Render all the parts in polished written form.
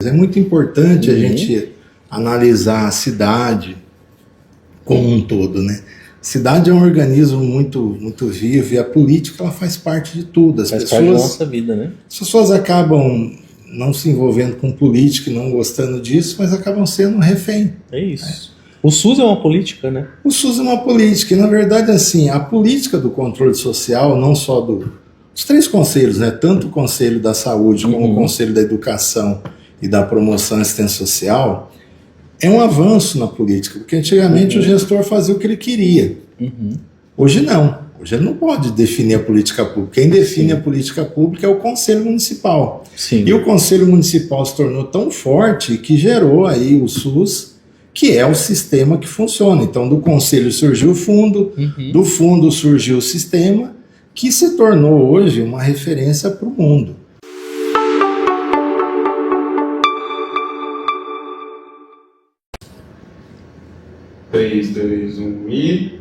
É muito importante a gente analisar a cidade como um todo, né? A cidade é um organismo muito vivo e a política ela faz parte de tudo. Faz parte da nossa vida, né? As pessoas acabam não se envolvendo com política e não gostando disso, mas acabam sendo refém. É isso. O SUS é uma política, né? O SUS é uma política e, na verdade, assim, a política do controle social, não só dos três conselhos, né? Tanto o Conselho da Saúde como o Conselho da Educação e da Promoção e Assistência Social, é um avanço na política, porque antigamente o gestor fazia o que ele queria. Hoje não. Hoje ele não pode definir a política pública. Quem define a política pública é o Conselho Municipal. Sim. E o Conselho Municipal se tornou tão forte que gerou aí o SUS, que é o sistema que funciona. Então, do Conselho surgiu o fundo, do fundo surgiu o sistema, que se tornou hoje uma referência para o mundo. Três, dois, um e...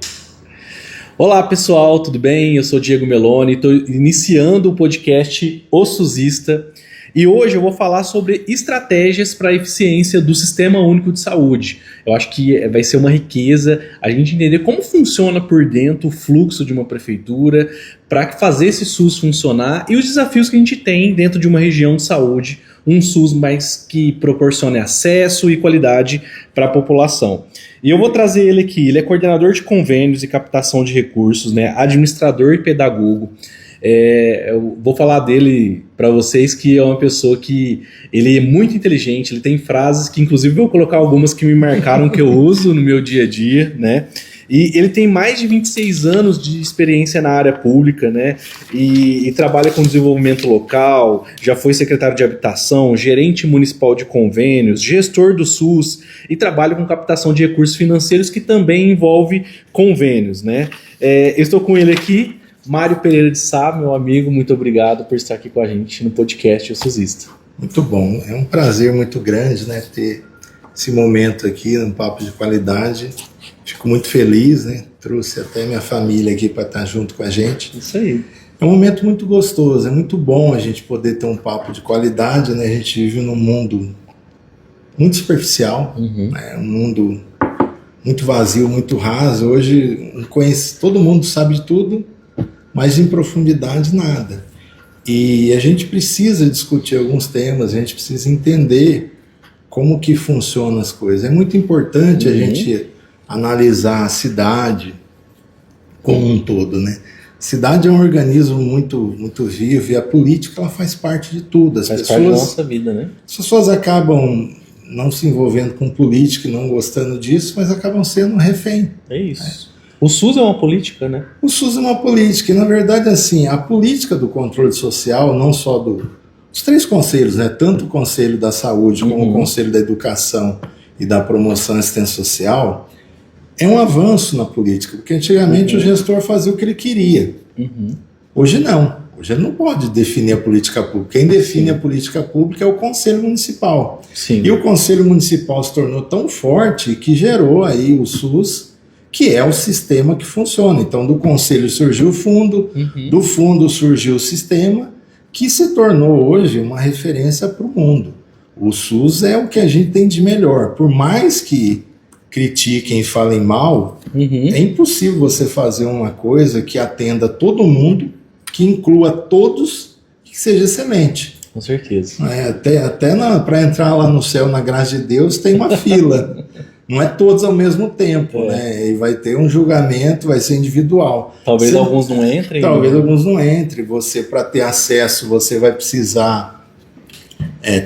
Olá pessoal, tudo bem? Eu sou Diego Meloni, estou iniciando o podcast O SUSista e hoje eu vou falar sobre estratégias para a eficiência do Sistema Único de Saúde. Eu acho que vai ser uma riqueza a gente entender como funciona por dentro o fluxo de uma prefeitura para fazer esse SUS funcionar e os desafios que a gente tem dentro de uma região de saúde, um SUS mais que proporcione acesso e qualidade para a população. E eu vou trazer ele aqui, ele é coordenador de convênios e captação de recursos, né, administrador e pedagogo. Eu vou falar dele para vocês que é uma pessoa que ele é muito inteligente, ele tem frases que inclusive eu vou colocar algumas que me marcaram que eu uso no meu dia a dia, né? E ele tem mais de 26 anos de experiência na área pública, né? E trabalha com desenvolvimento local, já foi secretário de habitação, gerente municipal de convênios, gestor do SUS e trabalha com captação de recursos financeiros que também envolve convênios, né? Eu estou com ele aqui, Mário Pereira de Sá, meu amigo, muito obrigado por estar aqui com a gente no podcast O SUSista. Muito bom, é um prazer muito grande, né, ter esse momento aqui, um papo de qualidade. Fico muito feliz, né? Trouxe até minha família aqui para estar junto com a gente. Isso aí. É um momento muito gostoso, é muito bom a gente poder ter um papo de qualidade, né? A gente vive num mundo muito superficial, né? Um mundo muito vazio, muito raso. Hoje todo mundo sabe de tudo, mas em profundidade nada. E a gente precisa discutir alguns temas, a gente precisa entender como que funcionam as coisas. É muito importante a gente analisar a cidade como um todo, né? A cidade é um organismo muito vivo e a política ela faz parte de tudo. Faz parte da nossa vida, né? As pessoas acabam não se envolvendo com política e não gostando disso, mas acabam sendo refém. É isso. O SUS é uma política, né? O SUS é uma política e, na verdade, assim, a política do controle social, não só dos três conselhos, né? Tanto o Conselho da Saúde como o Conselho da Educação e da Promoção e Assistência Social, é um avanço na política, porque antigamente o gestor fazia o que ele queria. Hoje não. Hoje ele não pode definir a política pública. Quem define a política pública é o Conselho Municipal. Sim. E o Conselho Municipal se tornou tão forte que gerou aí o SUS, que é o sistema que funciona. Então, do Conselho surgiu o fundo, do fundo surgiu o sistema, que se tornou hoje uma referência para o mundo. O SUS é o que a gente tem de melhor. Por mais que critiquem e falem mal, é impossível você fazer uma coisa que atenda todo mundo, que inclua todos, que seja excelente. Com certeza. Até para entrar lá no céu, na graça de Deus, tem uma fila. Não é todos ao mesmo tempo, né? E vai ter um julgamento, vai ser individual. Talvez alguns não entrem. Talvez alguns não entrem. Você, para ter acesso, você vai precisar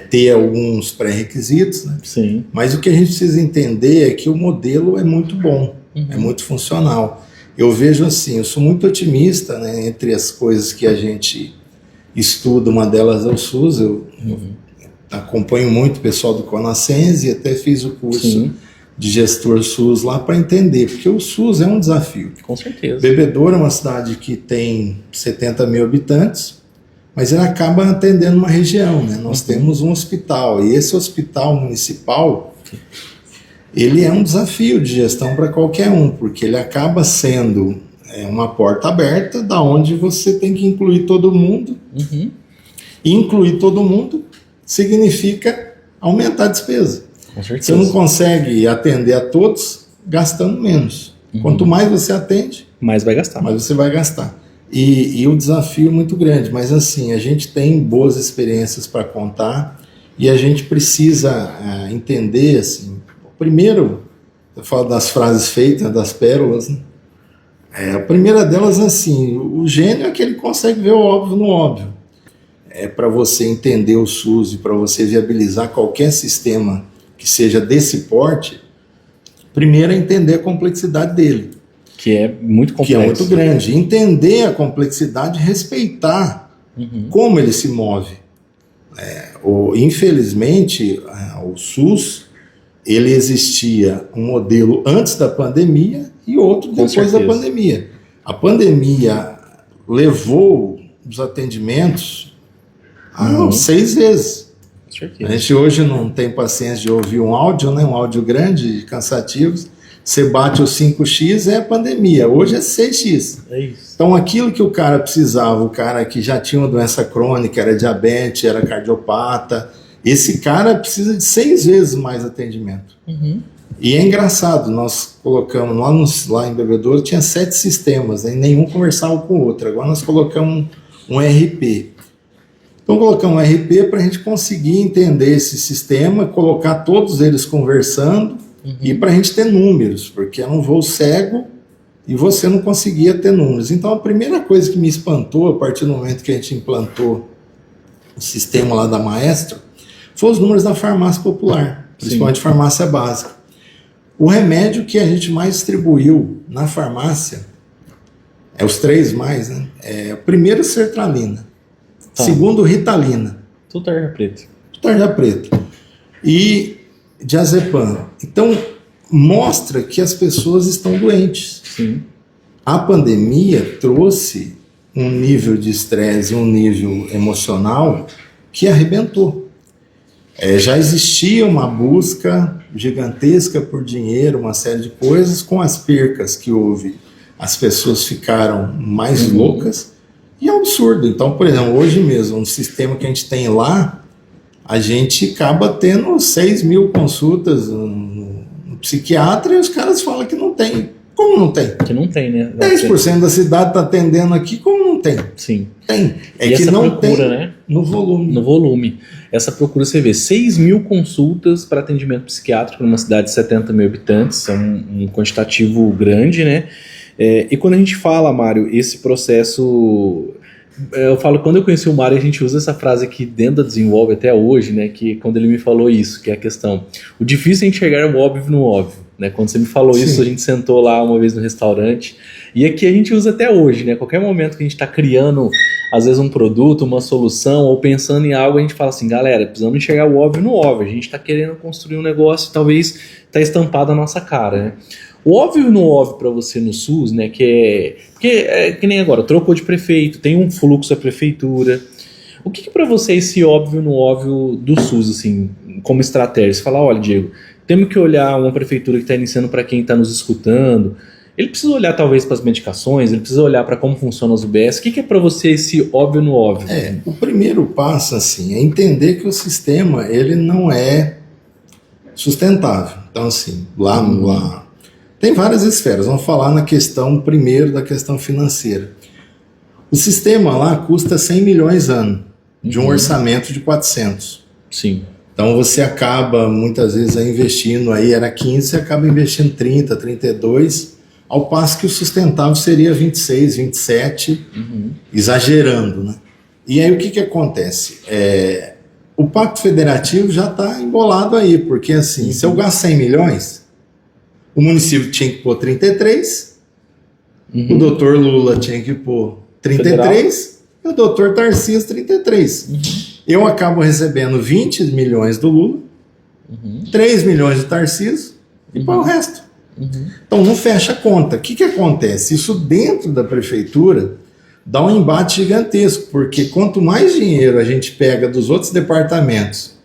ter alguns pré-requisitos, né? Sim. Mas o que a gente precisa entender é que o modelo é muito bom, é muito funcional. Eu vejo assim, eu sou muito otimista, né? Entre as coisas que a gente estuda, uma delas é o SUS. Eu acompanho muito o pessoal do Conascense e até fiz o curso de gestor SUS lá para entender, porque o SUS é um desafio. Com certeza. Bebedouro é uma cidade que tem 70 mil habitantes, mas ele acaba atendendo uma região, né? Nós temos um hospital, e esse hospital municipal, ele é um desafio de gestão para qualquer um, porque ele acaba sendo uma porta aberta, da onde você tem que incluir todo mundo, e incluir todo mundo significa aumentar a despesa. Com certeza. Você não consegue atender a todos gastando menos. Quanto mais você atende, mais vai gastar. mais você vai gastar. E o desafio é muito grande, mas assim, a gente tem boas experiências para contar e a gente precisa entender, assim, primeiro, eu falo das frases feitas, das pérolas, né? A primeira delas, assim, o gênio é que ele consegue ver o óbvio no óbvio. Para você entender o SUS e para você viabilizar qualquer sistema que seja desse porte, primeiro é entender a complexidade dele. Que é muito complexo. Que é muito grande. Entender a complexidade e respeitar como ele se move. Infelizmente, o SUS, ele existia um modelo antes da pandemia e outro depois da pandemia. A pandemia levou os atendimentos a 6 vezes. A gente hoje não tem paciência de ouvir um áudio, né? Um áudio grande, cansativo. Você bate o 5x, é a pandemia. Hoje é 6x. É isso. Então, aquilo que o cara precisava, o cara que já tinha uma doença crônica, era diabetes, era cardiopata, esse cara precisa de 6 vezes mais atendimento. E é engraçado, nós colocamos lá em Bebedouro, tinha 7 sistemas, né, e nenhum conversava com o outro. Agora nós colocamos um RP. Então colocamos um RP para a gente conseguir entender esse sistema, colocar todos eles conversando e para a gente ter números, porque era um voo cego e você não conseguia ter números. Então a primeira coisa que me espantou a partir do momento que a gente implantou o sistema lá da Maestro foi os números da farmácia popular, principalmente farmácia básica. O remédio que a gente mais distribuiu na farmácia, os 3 mais, né? Primeiro, sertralina. Segundo, Ritalina. Tudo tarja preta. Tarja preta. E diazepam. Então, mostra que as pessoas estão doentes. Sim. A pandemia trouxe um nível de estresse, um nível emocional que arrebentou. Já existia uma busca gigantesca por dinheiro, uma série de coisas, com as percas que houve, as pessoas ficaram mais loucas, e é um absurdo. Então, por exemplo, hoje mesmo, no sistema que a gente tem lá, a gente acaba tendo 6 mil consultas no psiquiatra e os caras falam que não tem. Como não tem? Que não tem, né? 10% da cidade está atendendo aqui, como não tem? Sim. Tem. E que não procura, tem, né? No volume. No volume. Essa procura, você vê, 6 mil consultas para atendimento psiquiátrico numa cidade de 70 mil habitantes, é um quantitativo grande, né? E quando a gente fala, Mário, esse processo... Eu falo, quando eu conheci o Mário, a gente usa essa frase aqui dentro da Desenvolve até hoje, né? Que quando ele me falou isso, que é a questão... O difícil é enxergar o óbvio no óbvio, né? Quando você me falou isso, a gente sentou lá uma vez no restaurante, e aqui a gente usa até hoje, né? Qualquer momento que a gente está criando, às vezes, um produto, uma solução, ou pensando em algo, a gente fala assim, galera, precisamos enxergar o óbvio no óbvio. A gente está querendo construir um negócio e talvez está estampado na nossa cara, né? O óbvio no óbvio para você no SUS, né, porque é que nem agora, trocou de prefeito, tem um fluxo da prefeitura. O que para você é esse óbvio no óbvio do SUS, assim, como estratégia? Você fala, olha, Diego, temos que olhar uma prefeitura que está iniciando para quem está nos escutando. Ele precisa olhar talvez para as medicações, ele precisa olhar para como funcionam as UBS. O que é para você esse óbvio no óbvio? O primeiro passo, assim, é entender que o sistema, ele não é sustentável. Então, assim, lá tem várias esferas. Vamos falar na questão, primeiro, da questão financeira. O sistema lá custa 100 milhões ano, de um orçamento de 400. Sim. Então você acaba, muitas vezes, investindo aí, era 15, você acaba investindo 30, 32, ao passo que o sustentável seria 26, 27, exagerando, né? E aí o que acontece? O Pacto Federativo já está embolado aí, porque assim, se eu gasto 100 milhões... O município tinha que pôr 33, o doutor Lula tinha que pôr 33 e o doutor Tarcísio 33. Eu acabo recebendo 20 milhões do Lula, 3 milhões do Tarcísio e para o resto. Então não fecha a conta. O que acontece? Isso dentro da prefeitura dá um embate gigantesco, porque quanto mais dinheiro a gente pega dos outros departamentos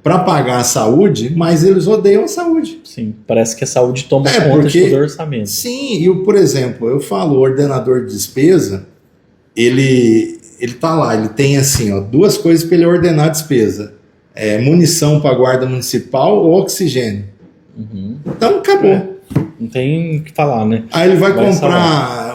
para pagar a saúde, mais eles odeiam a saúde. Sim, parece que a saúde toma conta de todo o orçamento. Sim, e por exemplo, eu falo, o ordenador de despesa, ele tá lá, ele tem assim, ó, 2 coisas para ele ordenar a despesa. munição para a guarda municipal ou oxigênio. Então acabou. Não tem o que falar, né? Aí ele vai comprar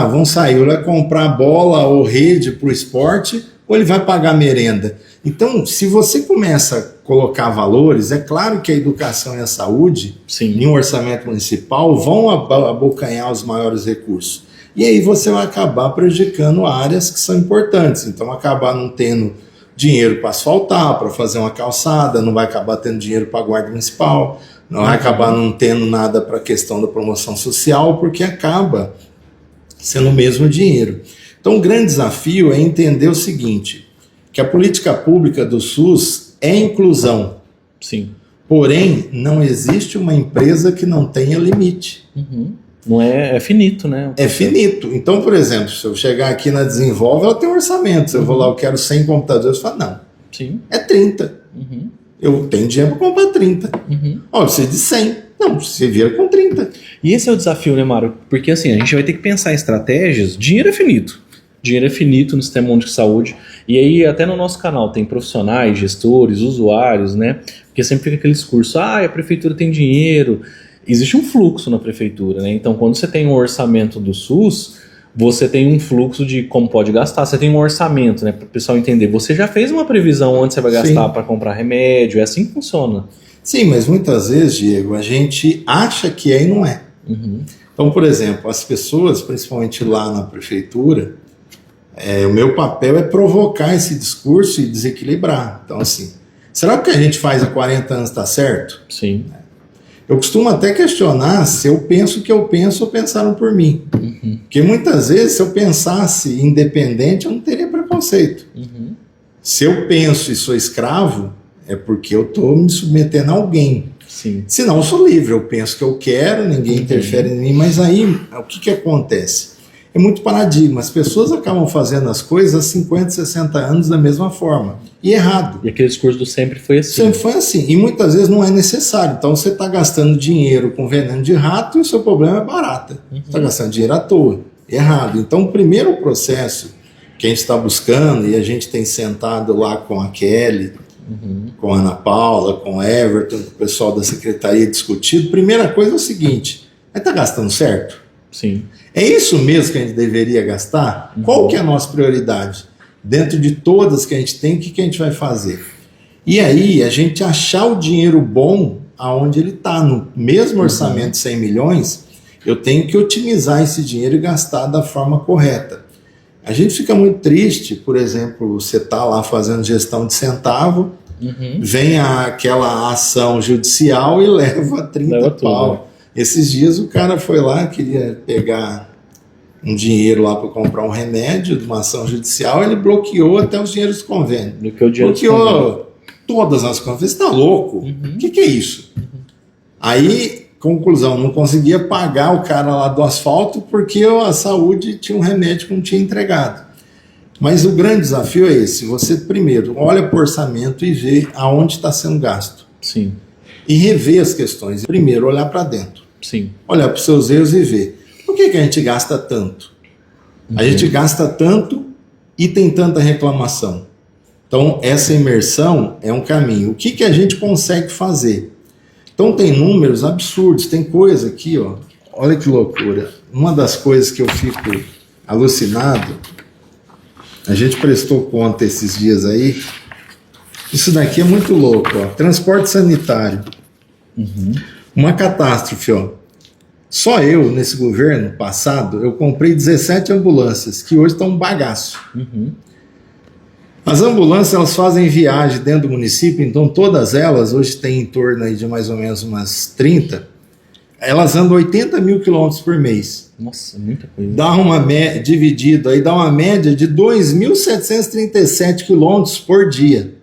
vamos sair, ele vai comprar bola ou rede para o esporte ou ele vai pagar merenda. Então, se você começa a colocar valores, é claro que a educação e a saúde, Sim. em um orçamento municipal, vão abocanhar os maiores recursos. E aí você vai acabar prejudicando áreas que são importantes. Então, acabar não tendo dinheiro para asfaltar, para fazer uma calçada, não vai acabar tendo dinheiro para a guarda municipal, não vai acabar não tendo nada para a questão da promoção social, porque acaba sendo o mesmo dinheiro. Então, o grande desafio é entender o seguinte, que a política pública do SUS é inclusão. Sim. Porém, não existe uma empresa que não tenha limite. Não é finito, né? É finito. Então, por exemplo, se eu chegar aqui na Desenvolve, ela tem um orçamento. Se eu vou lá, eu quero 100 computadores, eu falo, não, Sim. é 30. Eu tenho dinheiro para comprar 30. Ó, eu preciso de 100. Não, você vira com 30. E esse é o desafio, né, Mário? Porque assim, a gente vai ter que pensar em estratégias. Dinheiro é finito. Dinheiro é finito no Sistema Único de Saúde. E aí, até no nosso canal, tem profissionais, gestores, usuários, né? Porque sempre fica aquele discurso, a prefeitura tem dinheiro. Existe um fluxo na prefeitura, né? Então, quando você tem um orçamento do SUS, você tem um fluxo de como pode gastar. Você tem um orçamento, né? Para o pessoal entender. Você já fez uma previsão onde você vai gastar para comprar remédio. É assim que funciona. Sim, mas muitas vezes, Diego, a gente acha que é e não é. Então, por exemplo, as pessoas, principalmente lá na prefeitura, o meu papel é provocar esse discurso e desequilibrar. Então, assim, será que o que a gente faz há 40 anos está certo? Sim. Eu costumo até questionar se eu penso o que eu penso ou pensaram por mim. Porque muitas vezes, se eu pensasse independente, eu não teria preconceito. Se eu penso e sou escravo, é porque eu estou me submetendo a alguém. Sim. Senão eu sou livre, eu penso o que eu quero, ninguém interfere em mim, mas aí o que acontece? É muito paradigma, as pessoas acabam fazendo as coisas há 50, 60 anos da mesma forma, e errado. E aquele discurso do sempre foi assim. Sempre foi assim, e muitas vezes não é necessário, então você está gastando dinheiro com veneno de rato e o seu problema é barata, você está gastando dinheiro à toa, errado. Então o primeiro processo que a gente está buscando, e a gente tem sentado lá com a Kelly, com a Ana Paula, com o Everton, com o pessoal da secretaria discutido, primeira coisa é o seguinte, está gastando certo? Sim. É isso mesmo que a gente deveria gastar? Qual que é a nossa prioridade? Dentro de todas que a gente tem, o que a gente vai fazer? E aí, a gente achar o dinheiro bom aonde ele está, no mesmo orçamento de 100 milhões, eu tenho que otimizar esse dinheiro e gastar da forma correta. A gente fica muito triste, por exemplo, você está lá fazendo gestão de centavo, vem aquela ação judicial e leva 30 pau. Esses dias o cara foi lá, queria pegar um dinheiro lá para comprar um remédio de uma ação judicial, ele bloqueou até os dinheiros do convênio. Bloqueou todas as convênios. Você está louco? O que é isso? Aí, conclusão, não conseguia pagar o cara lá do asfalto porque a saúde tinha um remédio que não tinha entregado. Mas o grande desafio é esse, você primeiro olha para o orçamento e vê aonde está sendo gasto. Sim. E rever as questões. Primeiro, olhar para dentro. Sim. Olhar para os seus erros e ver. Por que a gente gasta tanto? A gente gasta tanto e tem tanta reclamação. Então, essa imersão é um caminho. O que a gente consegue fazer? Então, tem números absurdos. Tem coisa aqui, ó. Olha que loucura. Uma das coisas que eu fico alucinado, a gente prestou conta esses dias aí. Isso daqui é muito louco, ó. Transporte sanitário. Uma catástrofe, ó. Só eu, nesse governo passado, eu comprei 17 ambulâncias, que hoje estão um bagaço. As ambulâncias, elas fazem viagem dentro do município, então todas elas, hoje tem em torno aí de mais ou menos umas 30, elas andam 80 mil quilômetros por mês. Nossa, muita coisa. Dá uma dividido aí, dá uma média de 2.737 quilômetros por dia.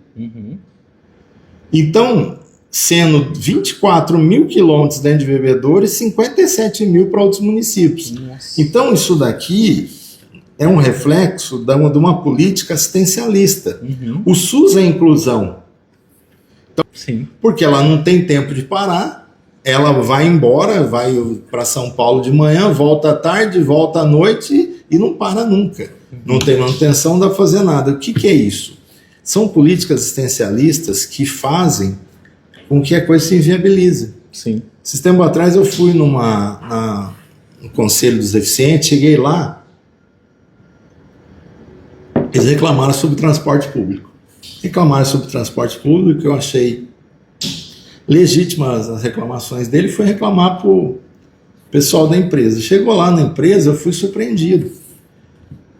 Então, sendo 24 mil quilômetros dentro de Bebedouro e 57 mil para outros municípios. Nossa. Então, isso daqui é um reflexo de uma política assistencialista. O SUS é inclusão. Então, sim. Porque ela não tem tempo de parar, ela vai embora, vai para São Paulo de manhã, volta à tarde, volta à noite e não para nunca. Não tem manutenção, não dá para fazer nada. O que é isso? São políticas assistencialistas que fazem com que a coisa se inviabilize. Sim. Esses tempos atrás eu fui no Conselho dos Deficientes, cheguei lá, eles reclamaram sobre transporte público. Eu achei legítimas as reclamações dele, foi reclamar para o pessoal da empresa. Chegou lá na empresa, eu fui surpreendido.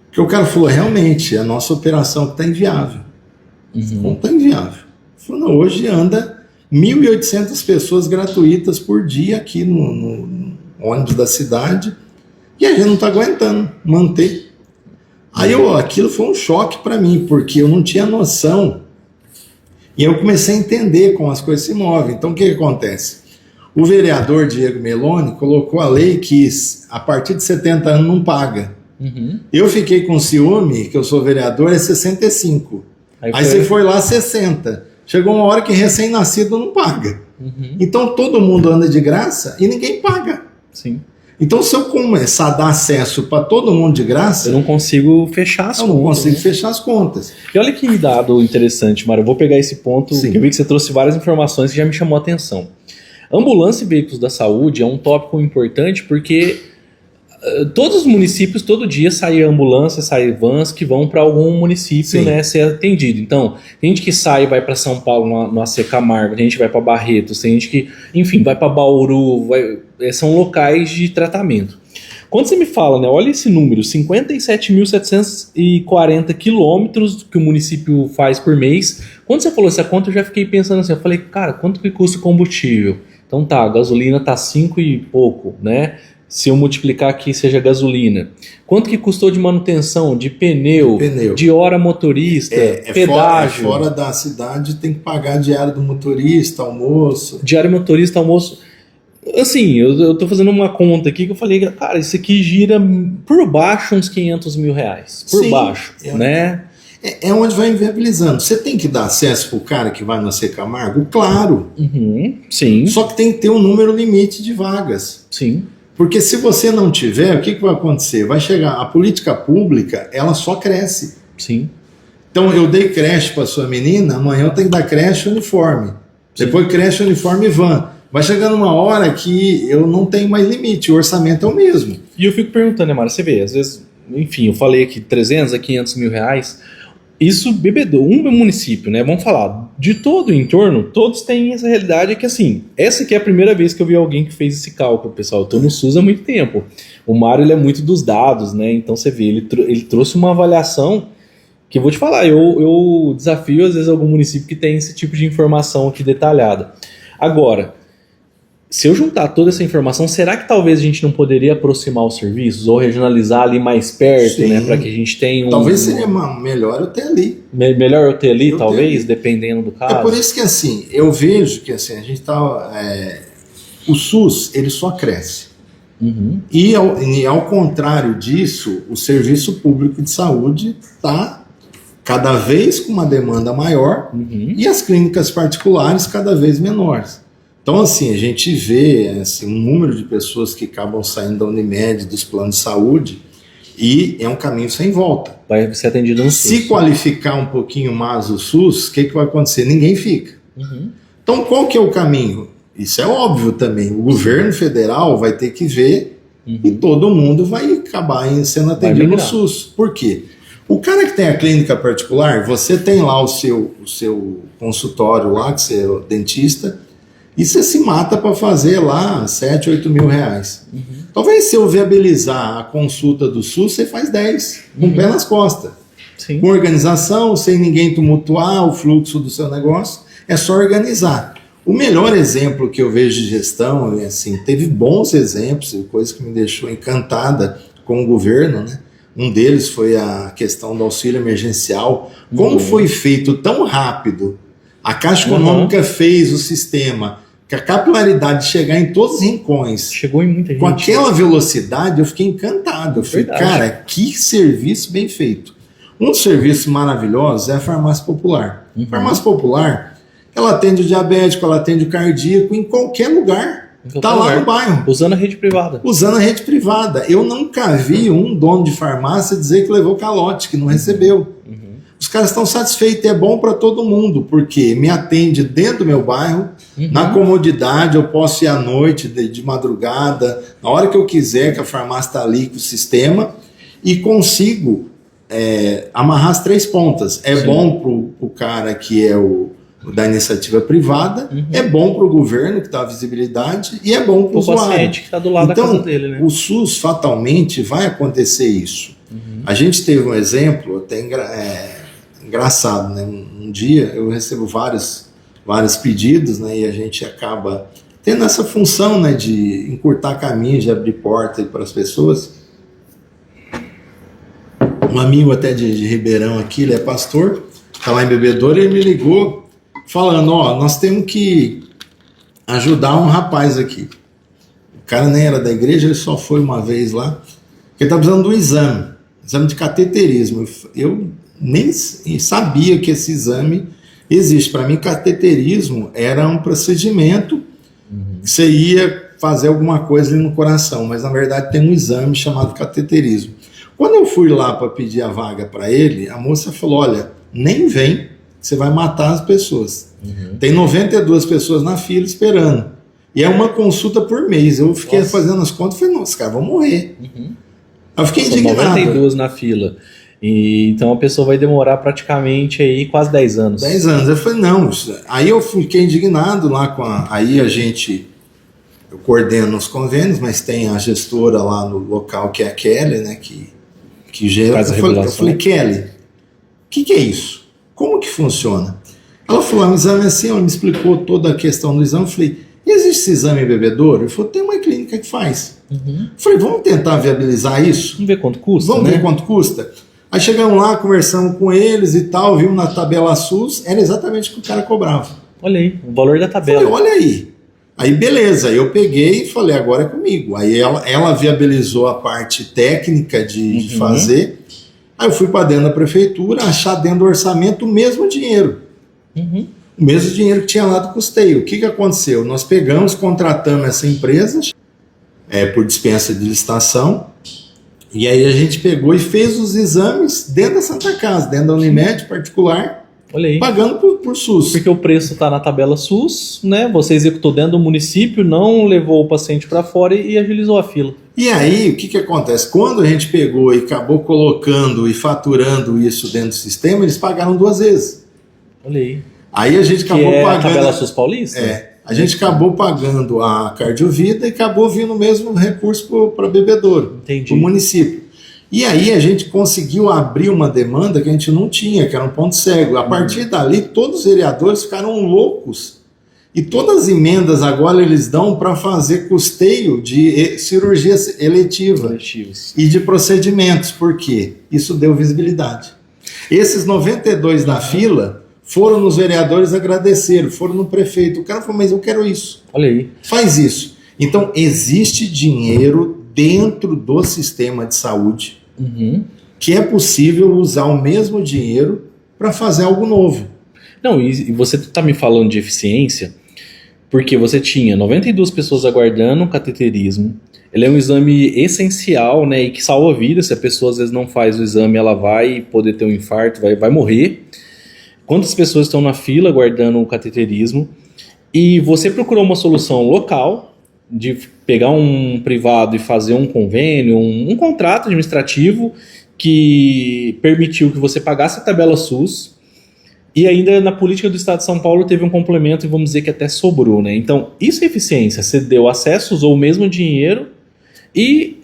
Porque o cara falou, realmente, a nossa operação está inviável. Não está inviável. Falou, não, hoje anda 1.800 pessoas gratuitas por dia aqui no ônibus da cidade e a gente não está aguentando manter. Aí aquilo foi um choque para mim, porque eu não tinha noção. E eu comecei a entender como as coisas se movem. Então o que acontece? O vereador Diego Meloni colocou a lei que a partir de 70 anos não paga. Eu fiquei com ciúme, que eu sou vereador, é 65. Aí você foi lá 60. Chegou uma hora que recém-nascido não paga. Então todo mundo anda de graça e ninguém paga. Sim. Então se eu começar a dar acesso para todo mundo de graça... Eu não consigo fechar as contas. Eu não consigo fechar as contas. E olha que dado interessante, Mário. Eu vou pegar esse ponto, Sim. que eu vi que você trouxe várias informações que já me chamou a atenção. Ambulância e veículos da saúde é um tópico importante porque todos os municípios, todo dia, sai ambulância, sai vans que vão para algum município, né, ser atendido. Então, tem gente que sai e vai para São Paulo no AC Camargo, tem gente que vai para Barretos, tem gente que, enfim, vai para Bauru, são locais de tratamento. Quando você me fala, né, olha esse número, 57.740 quilômetros que o município faz por mês. Quando você falou essa conta, eu já fiquei pensando assim, eu falei, cara, quanto que custa o combustível? Então tá, a gasolina tá 5 e pouco, né? Se eu multiplicar aqui, seja gasolina. Quanto que custou de manutenção, de pneu. De hora motorista, pedágio. Fora da cidade tem que pagar diário do motorista, almoço. Diário motorista, almoço. Assim, eu tô fazendo uma conta aqui que eu falei, cara, isso aqui gira por baixo uns 500 mil reais. Por baixo, né? É onde vai inviabilizando. Você tem que dar acesso pro cara que vai no AC Camargo? Claro. Sim. Só que tem que ter um número limite de vagas. Sim. Porque se você não tiver, o que vai acontecer? Vai chegar, a política pública, ela só cresce. Sim. Então eu dei creche para sua menina, amanhã eu tenho que dar creche uniforme. Sim. Depois creche uniforme van. Vai chegando uma hora que eu não tenho mais limite, o orçamento é o mesmo. E eu fico perguntando, né, Mário, você vê, às vezes, enfim, eu falei aqui 300 a 500 mil reais, isso bebedouro, um município, né, vamos falar, de todo o entorno, todos têm essa realidade que, assim, essa aqui é a primeira vez que eu vi alguém que fez esse cálculo, pessoal, eu tô no SUS há muito tempo, o Mário, ele é muito dos dados, né, então você vê, ele trouxe uma avaliação que eu vou te falar, eu desafio às vezes algum município que tem esse tipo de informação aqui detalhada. Agora, se eu juntar toda essa informação, será que talvez a gente não poderia aproximar os serviços ou regionalizar ali mais perto, né, para que a gente tenha Talvez seria melhor eu ter ali. Melhor eu ter ali, talvez, dependendo do caso. É por isso que, assim, eu vejo que, assim, a gente tá... o SUS, ele só cresce. E ao contrário disso, o serviço público de saúde está cada vez com uma demanda maior e as clínicas particulares cada vez menores. Então, assim, a gente vê assim, um número de pessoas que acabam saindo da Unimed, dos planos de saúde, e é um caminho sem volta. Vai ser atendido no SUS. Se qualificar um pouquinho mais o SUS, o que vai acontecer? Ninguém fica. Então, qual que é o caminho? Isso é óbvio também. O governo federal vai ter que ver e todo mundo vai acabar sendo atendido no SUS. Por quê? O cara que tem a clínica particular, você tem lá o seu consultório lá, que você é o dentista, e você se mata para fazer lá 7, 8 mil reais. Talvez se eu viabilizar a consulta do SUS, você faz 10, com o pé nas costas. Sim. Com organização, sem ninguém tumultuar o fluxo do seu negócio, é só organizar. O melhor exemplo que eu vejo de gestão, assim, teve bons exemplos, coisa que me deixou encantada com o governo, né? Um deles foi a questão do auxílio emergencial. Como foi feito tão rápido, a Caixa Econômica fez o sistema, que a capilaridade de chegar em todos os rincões. Chegou em muita gente. Com aquela velocidade, eu fiquei encantado. Eu falei, cara, que serviço bem feito. Um dos serviços maravilhosos é a farmácia popular. A farmácia popular, ela atende o diabético, ela atende o cardíaco em qualquer lugar. Está lá no bairro. Usando a rede privada. Usando a rede privada. Eu nunca vi um dono de farmácia dizer que levou calote, que não recebeu. os caras estão satisfeitos, é bom para todo mundo, porque me atende dentro do meu bairro, na comodidade, eu posso ir à noite, de madrugada, na hora que eu quiser, que a farmácia está ali com o sistema, e consigo amarrar as 3 pontas. É Sim. bom para o cara que é o da iniciativa privada, é bom para o governo, que dá visibilidade, e é bom para o usuário. paciente que está do lado Então, da casa dele, né? o SUS, fatalmente, vai acontecer isso. A gente teve um exemplo até engraçado, né? Um dia eu recebo vários pedidos, né? E a gente acaba tendo essa função, né? De encurtar caminho, de abrir porta para as pessoas. Um amigo até de Ribeirão aqui, ele é pastor, está lá em Bebedouro, e ele me ligou falando, nós temos que ajudar um rapaz aqui. O cara nem era da igreja, ele só foi uma vez lá, porque ele está precisando de um exame de cateterismo. Eu nem sabia que esse exame existe. Para mim, cateterismo era um procedimento que você ia fazer alguma coisa ali no coração, mas na verdade tem um exame chamado cateterismo. Quando eu fui lá para pedir a vaga para ele, a moça falou, olha, nem vem, você vai matar as pessoas. Tem 92 pessoas na fila esperando. E é uma consulta por mês. Eu fiquei fazendo as contas e falei, nossa, cara, vão morrer. Eu fiquei indignado. 92 na fila. E, então a pessoa vai demorar praticamente aí quase 10 anos. 10 anos. Eu falei, não. Aí eu fiquei indignado lá com aí eu coordeno os convênios, mas tem a gestora lá no local que é a Kelly, né, que gera. Eu falei, Kelly, o que é isso? Como que funciona? Ela falou, um exame assim, ela me explicou toda a questão do exame. Eu falei, existe esse exame em Bebedouro? Ele falou, tem uma clínica que faz. Eu falei, vamos tentar viabilizar isso? Vamos ver quanto custa, Vamos ver quanto custa? Aí chegamos lá, conversamos com eles e tal, vimos na tabela SUS, era exatamente o que o cara cobrava. Olha aí, o valor da tabela. Falei, olha aí. Aí beleza, eu peguei e falei, agora é comigo. Aí ela viabilizou a parte técnica de fazer. Aí eu fui para dentro da prefeitura, achar dentro do orçamento o mesmo dinheiro. O mesmo dinheiro que tinha lá do custeio. O que aconteceu? Nós pegamos, contratamos essa empresa por dispensa de licitação, e aí a gente pegou e fez os exames dentro da Santa Casa, dentro da Unimed particular, Olha aí. pagando por SUS. Porque o preço está na tabela SUS, né? Você executou dentro do município, não levou o paciente para fora e agilizou a fila. E aí, o que acontece? Quando a gente pegou e acabou colocando e faturando isso dentro do sistema, eles pagaram 2 vezes. Olha aí. Aí a gente acabou que é pagando. A tabela SUS paulista? A gente acabou pagando a Cardiovida e acabou vindo o mesmo recurso para Bebedouro, para o município. E aí a gente conseguiu abrir uma demanda que a gente não tinha, que era um ponto cego. A partir dali, todos os vereadores ficaram loucos. E todas as emendas agora eles dão para fazer custeio de cirurgias eletivas e de procedimentos. Por quê? Isso deu visibilidade. Esses 92 da fila foram nos vereadores agradeceram, foram no prefeito. O cara falou, mas eu quero isso. Olha aí. Faz isso. Então, existe dinheiro dentro do sistema de saúde que é possível usar o mesmo dinheiro para fazer algo novo. Não, e você está me falando de eficiência porque você tinha 92 pessoas aguardando cateterismo. Ele é um exame essencial, né, e que salva a vida. Se a pessoa às vezes não faz o exame, ela vai poder ter um infarto, vai morrer. Quantas pessoas estão na fila aguardando o cateterismo? E você procurou uma solução local, de pegar um privado e fazer um convênio, um contrato administrativo que permitiu que você pagasse a tabela SUS, e ainda na política do Estado de São Paulo teve um complemento e vamos dizer que até sobrou, né? Então, isso é eficiência. Você deu acesso, usou o mesmo dinheiro e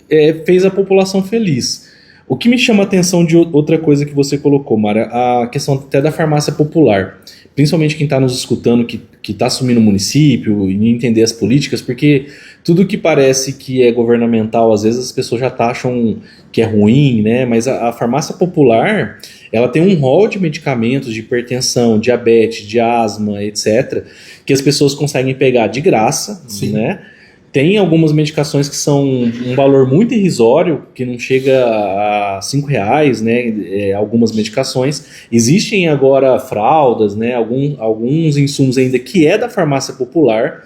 fez a população feliz. O que me chama a atenção de outra coisa que você colocou, Mara, a questão até da farmácia popular. Principalmente quem está nos escutando, que está assumindo o município e entender as políticas, porque tudo que parece que é governamental, às vezes as pessoas já taxam que é ruim, né? Mas a farmácia popular, ela tem um rol de medicamentos de hipertensão, diabetes, de asma, etc., que as pessoas conseguem pegar de graça, né? Tem algumas medicações que são um valor muito irrisório, que não chega a R$5, né? Algumas medicações. Existem agora fraldas, né? Alguns insumos ainda que é da farmácia popular.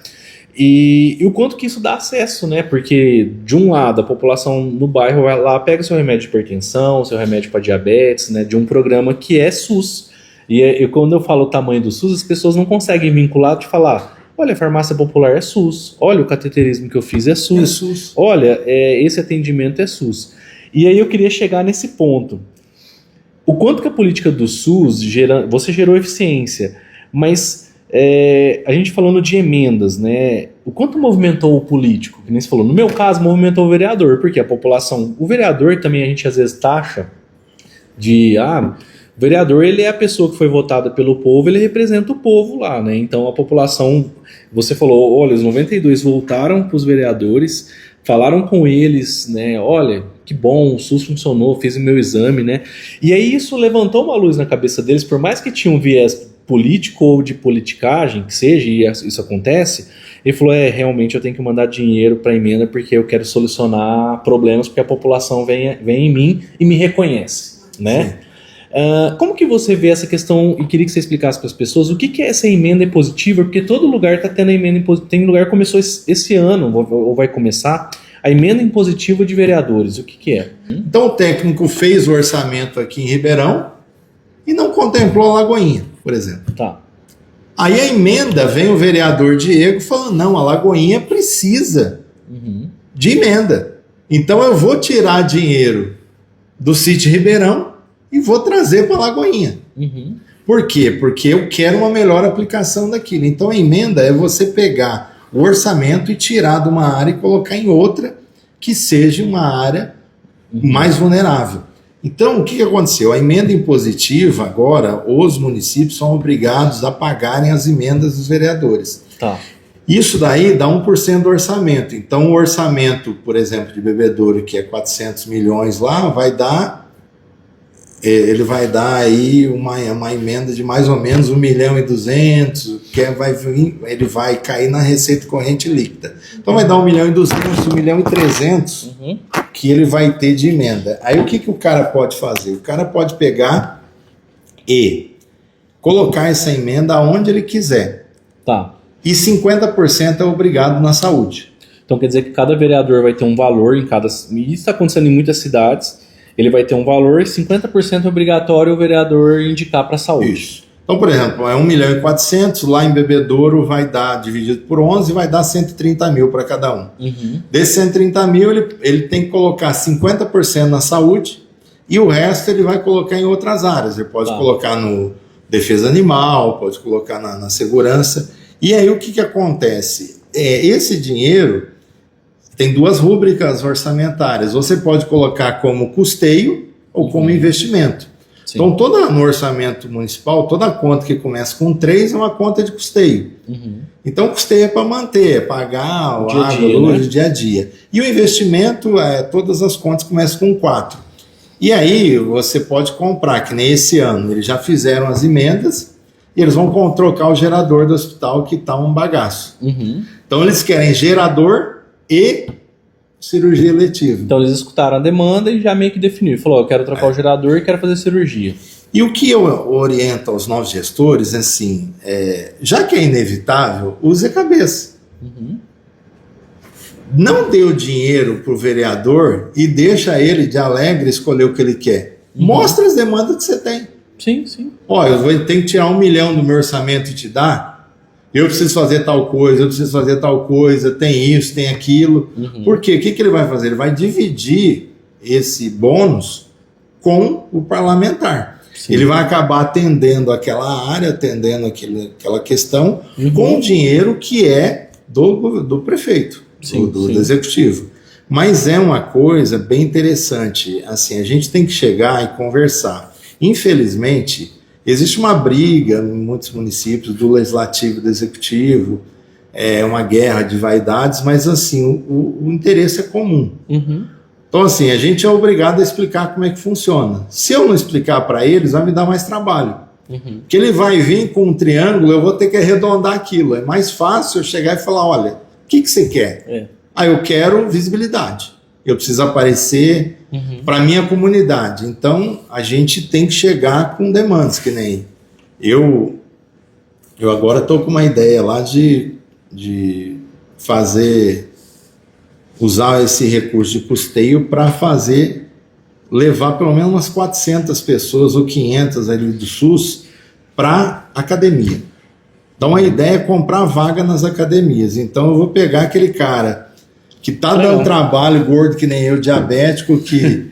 E o quanto que isso dá acesso, né? Porque, de um lado, a população no bairro vai lá, pega seu remédio de hipertensão, seu remédio para diabetes, né? De um programa que é SUS. E quando eu falo o tamanho do SUS, as pessoas não conseguem vincular de falar: olha, a farmácia popular é SUS, olha, o cateterismo que eu fiz é SUS, olha, esse atendimento é SUS. E aí eu queria chegar nesse ponto. O quanto que a política do SUS, você gerou eficiência, mas a gente falando de emendas, né? O quanto movimentou o político, que nem você falou. No meu caso, movimentou o vereador, porque a população... O vereador também a gente às vezes taxa de... o vereador, ele é a pessoa que foi votada pelo povo, ele representa o povo lá, né? Então a população... Você falou, olha, os 92 voltaram para os vereadores, falaram com eles, né? Olha, que bom, o SUS funcionou, fiz o meu exame, né? E aí isso levantou uma luz na cabeça deles, por mais que tinha um viés político ou de politicagem, que seja, e isso acontece, ele falou, realmente eu tenho que mandar dinheiro para emenda porque eu quero solucionar problemas, porque a população vem em mim e me reconhece, né? Como que você vê essa questão, e queria que você explicasse para as pessoas, o que é essa emenda impositiva, porque todo lugar está tendo a emenda impositiva, tem lugar que começou esse ano, ou vai começar, a emenda impositiva de vereadores, o que é? Então o técnico fez o orçamento aqui em Ribeirão e não contemplou a Lagoinha, por exemplo. Tá. Aí a emenda, vem o vereador Diego falando, não, a Lagoinha precisa de emenda. Então eu vou tirar dinheiro do sítio Ribeirão e vou trazer para a Lagoinha. Por quê? Porque eu quero uma melhor aplicação daquilo. Então a emenda é você pegar o orçamento e tirar de uma área e colocar em outra que seja uma área mais vulnerável. Então, o que aconteceu? A emenda impositiva, agora, os municípios são obrigados a pagarem as emendas dos vereadores. Tá. Isso daí dá 1% do orçamento. Então, o orçamento, por exemplo, de Bebedouro, que é 400 milhões lá, ele vai dar aí uma emenda de mais ou menos 1.200.000, ele vai cair na receita corrente líquida. Então vai dar 1.200.000, 1.300.000 que ele vai ter de emenda. Aí o que o cara pode fazer? O cara pode pegar e colocar essa emenda onde ele quiser. Tá. E 50% é obrigado na saúde. Então quer dizer que cada vereador vai ter um valor em cada... E isso está acontecendo em muitas cidades. Ele vai ter um valor, 50% obrigatório o vereador indicar para a saúde. Isso. Então, por exemplo, é 1.400.000, lá em Bebedouro vai dar, dividido por 11, vai dar 130.000 para cada um. Desses 130.000, ele tem que colocar 50% na saúde e o resto ele vai colocar em outras áreas. Ele pode colocar no defesa animal, pode colocar na segurança. E aí o que acontece? Esse dinheiro tem duas rúbricas orçamentárias. Você pode colocar como custeio ou como investimento. Sim. Então, no orçamento municipal, toda conta que começa com 3 é uma conta de custeio. Então, custeio é para manter, é pagar a água, luz, dia a dia. E o investimento, todas as contas começam com 4. E aí, você pode comprar, que nem esse ano, eles já fizeram as emendas, e eles vão trocar o gerador do hospital, que está um bagaço. Então, eles querem gerador e cirurgia eletiva. Então eles escutaram a demanda e já meio que definiram. Falou, eu quero trocar o gerador e quero fazer cirurgia. E o que eu oriento aos novos gestores é assim, já que é inevitável, use a cabeça. Não dê o dinheiro para o vereador e deixa ele de alegre escolher o que ele quer. Mostra as demandas que você tem. Sim, sim. Eu tenho que tirar 1 milhão do meu orçamento e te dar. Eu preciso fazer tal coisa, eu preciso fazer tal coisa, tem isso, tem aquilo. Por quê? O que ele vai fazer? Ele vai dividir esse bônus com o parlamentar. Sim. Ele vai acabar atendendo aquela área, atendendo aquela questão, com o dinheiro que é do prefeito, sim, do executivo. Mas é uma coisa bem interessante. Assim, a gente tem que chegar e conversar. Infelizmente, existe uma briga em muitos municípios do legislativo e do executivo, uma guerra de vaidades, mas assim, o interesse é comum. Então assim, a gente é obrigado a explicar como é que funciona. Se eu não explicar para eles, vai me dar mais trabalho. Porque ele vai vir com um triângulo, eu vou ter que arredondar aquilo. É mais fácil eu chegar e falar, olha, o que você quer? Eu quero visibilidade. Eu preciso aparecer para a minha comunidade. Então, a gente tem que chegar com demandas, que nem eu agora estou com uma ideia lá de usar esse recurso de custeio para levar pelo menos umas 400 pessoas ou 500 ali do SUS para academia. Então a ideia é comprar vaga nas academias. Então eu vou pegar aquele cara que está dando trabalho, gordo que nem eu, diabético, que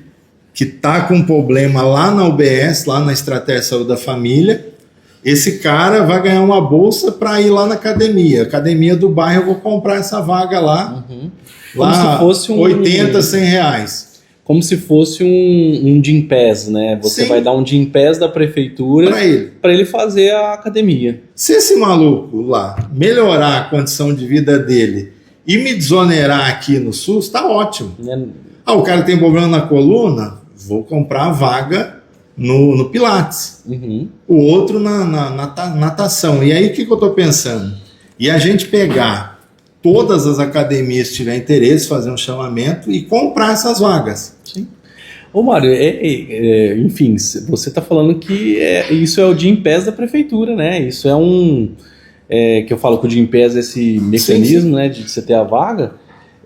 está com problema lá na UBS, lá na Estratégia de Saúde da Família. Esse cara vai ganhar uma bolsa para ir lá na academia. Academia do bairro, eu vou comprar essa vaga lá. Como se fosse 80, 100 reais. Como se fosse um Gympass, né? Você vai dar um Gympass da prefeitura para ele fazer a academia. Se esse maluco lá melhorar a condição de vida dele e me desonerar aqui no SUS, tá ótimo. O cara tem problema na coluna, vou comprar a vaga no Pilates. O outro na natação. E aí o que eu tô pensando? E a gente pegar todas as academias que tiver interesse, fazer um chamamento e comprar essas vagas. Sim. Ô Mário, enfim, você está falando que isso é o Gympass da prefeitura, né? Isso é que eu falo que o Gympass, esse mecanismo, né, de você ter a vaga,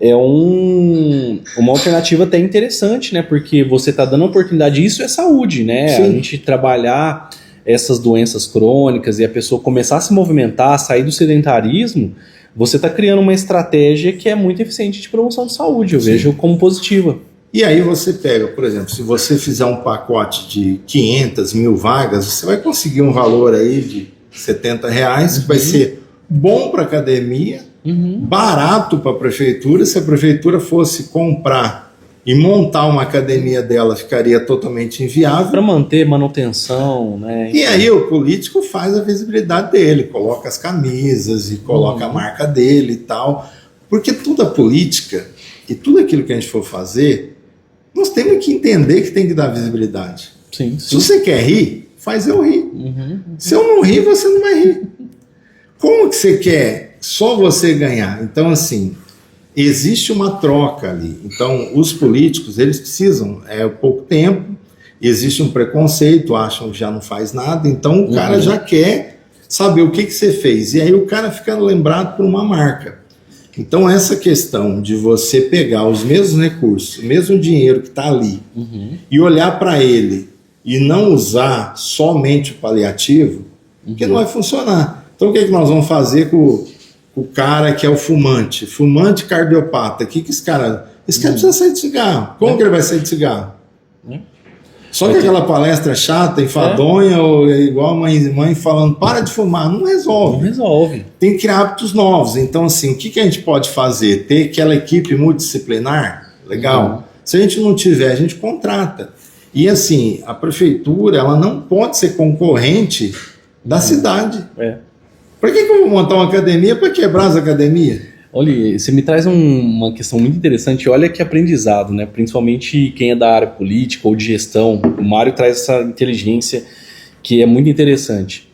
é uma alternativa até interessante, né? Porque você está dando oportunidade, isso é saúde, né? Sim. A gente trabalhar essas doenças crônicas e a pessoa começar a se movimentar, sair do sedentarismo, você está criando uma estratégia que é muito eficiente de promoção de saúde, eu vejo como positiva. E aí você pega, por exemplo, se você fizer um pacote de 500, 1000 vagas, você vai conseguir um valor aí de 70 reais, que vai ser bom para a academia, barato para a prefeitura. Se a prefeitura fosse comprar e montar uma academia dela, ficaria totalmente inviável. Para manter manutenção, né? E aí o político faz a visibilidade dele, coloca as camisas e coloca a marca dele e tal. Porque toda a política e tudo aquilo que a gente for fazer, nós temos que entender que tem que dar visibilidade. Sim. Se você quer rir, faz eu rir. Se eu não rir, você não vai rir. Como que você quer só você ganhar? Então, assim, existe uma troca ali. Então, os políticos, eles precisam, pouco tempo, existe um preconceito, acham que já não faz nada, então o cara já quer saber o que você fez. E aí o cara fica lembrado por uma marca. Então, essa questão de você pegar os mesmos recursos, o mesmo dinheiro que está ali, e olhar para ele e não usar somente o paliativo, porque não vai funcionar. Então, o que nós vamos fazer com o cara que é o fumante cardiopata? Que esse cara precisa sair de cigarro. Como que ele vai sair de cigarro? Só que aquela palestra chata, enfadonha, ou igual a mãe falando, para de fumar, não resolve. Não resolve. Tem que criar hábitos novos. Então, assim, o que a gente pode fazer? Ter aquela equipe multidisciplinar? Legal. Se a gente não tiver, a gente contrata. E, assim, a prefeitura, ela não pode ser concorrente da cidade. Para que eu vou montar uma academia para quebrar as academias? Olha, você me traz uma questão muito interessante. Olha que aprendizado, né? Principalmente quem é da área política ou de gestão. O Mário traz essa inteligência que é muito interessante.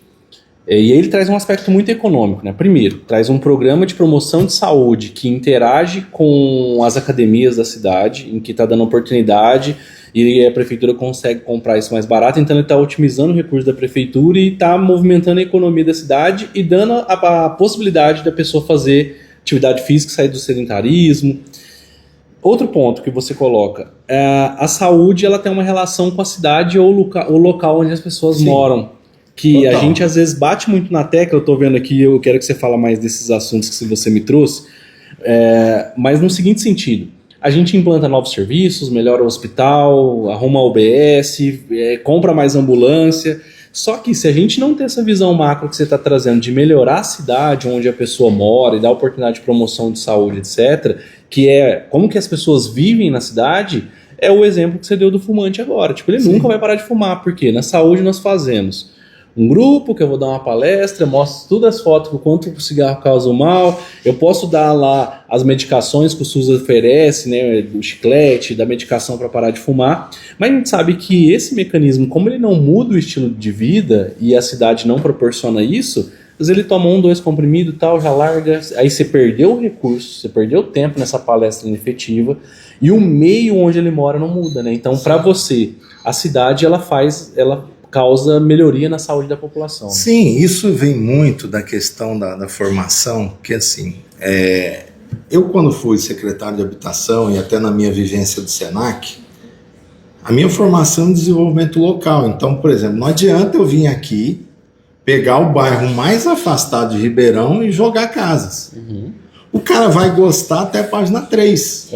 E aí ele traz um aspecto muito econômico, né? Primeiro, traz um programa de promoção de saúde que interage com as academias da cidade, em que está dando oportunidade e a prefeitura consegue comprar isso mais barato, então ele está otimizando o recurso da prefeitura e está movimentando a economia da cidade e dando a possibilidade da pessoa fazer atividade física, sair do sedentarismo. Outro ponto que você coloca, a saúde ela tem uma relação com a cidade ou o local onde as pessoas moram, que Total. A gente às vezes bate muito na tecla. Eu estou vendo aqui, eu quero que você fale mais desses assuntos que você me trouxe, mas no seguinte sentido: a gente implanta novos serviços, melhora o hospital, arruma a UBS, compra mais ambulância. Só que se a gente não ter essa visão macro que você está trazendo de melhorar a cidade onde a pessoa mora e dar oportunidade de promoção de saúde, etc., que é como que as pessoas vivem na cidade, é o exemplo que você deu do fumante agora. Tipo, ele nunca vai parar de fumar, porque na saúde nós fazemos um grupo que eu vou dar uma palestra, mostro todas as fotos do quanto o cigarro causa mal, eu posso dar lá as medicações que o SUS oferece, né, do chiclete, da medicação para parar de fumar, mas a gente sabe que esse mecanismo, como ele não muda o estilo de vida e a cidade não proporciona isso, às vezes ele toma 1, 2 comprimidos e tal, já larga, aí você perdeu o recurso, você perdeu o tempo nessa palestra inefetiva e o meio onde ele mora não muda, né? Então, para você, a cidade ela causa melhoria na saúde da população. Sim, isso vem muito da questão da formação, que assim, eu quando fui secretário de habitação e até na minha vivência do Senac, a minha formação em desenvolvimento local. Então, por exemplo, não adianta eu vir aqui, pegar o bairro mais afastado de Ribeirão e jogar casas. O cara vai gostar até a página 3.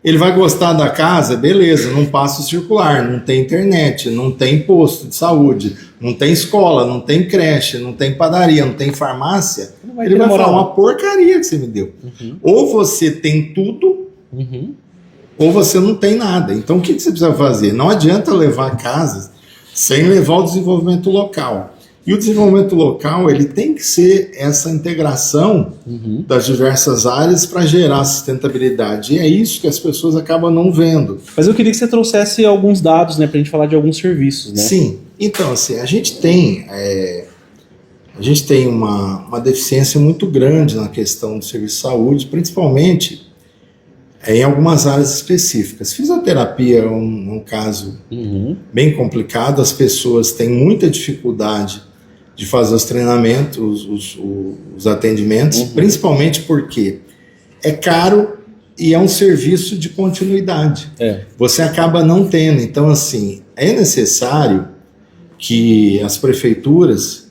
Ele vai gostar da casa, beleza, não passa o circular, não tem internet, não tem posto de saúde, não tem escola, não tem creche, não tem padaria, não tem farmácia. Ele vai falar uma porcaria que você me deu. Ou você tem tudo, ou você não tem nada. Então o que você precisa fazer? Não adianta levar casas sem levar o desenvolvimento local. E o desenvolvimento local, ele tem que ser essa integração das diversas áreas para gerar sustentabilidade. E é isso que as pessoas acabam não vendo. Mas eu queria que você trouxesse alguns dados, né, para a gente falar de alguns serviços, né? Sim. Então, assim, a gente tem uma deficiência muito grande na questão do serviço de saúde, principalmente em algumas áreas específicas. Fisioterapia é um caso bem complicado, as pessoas têm muita dificuldade de fazer os treinamentos, os atendimentos, principalmente porque é caro e é um serviço de continuidade. Você acaba não tendo. Então, assim, é necessário que as prefeituras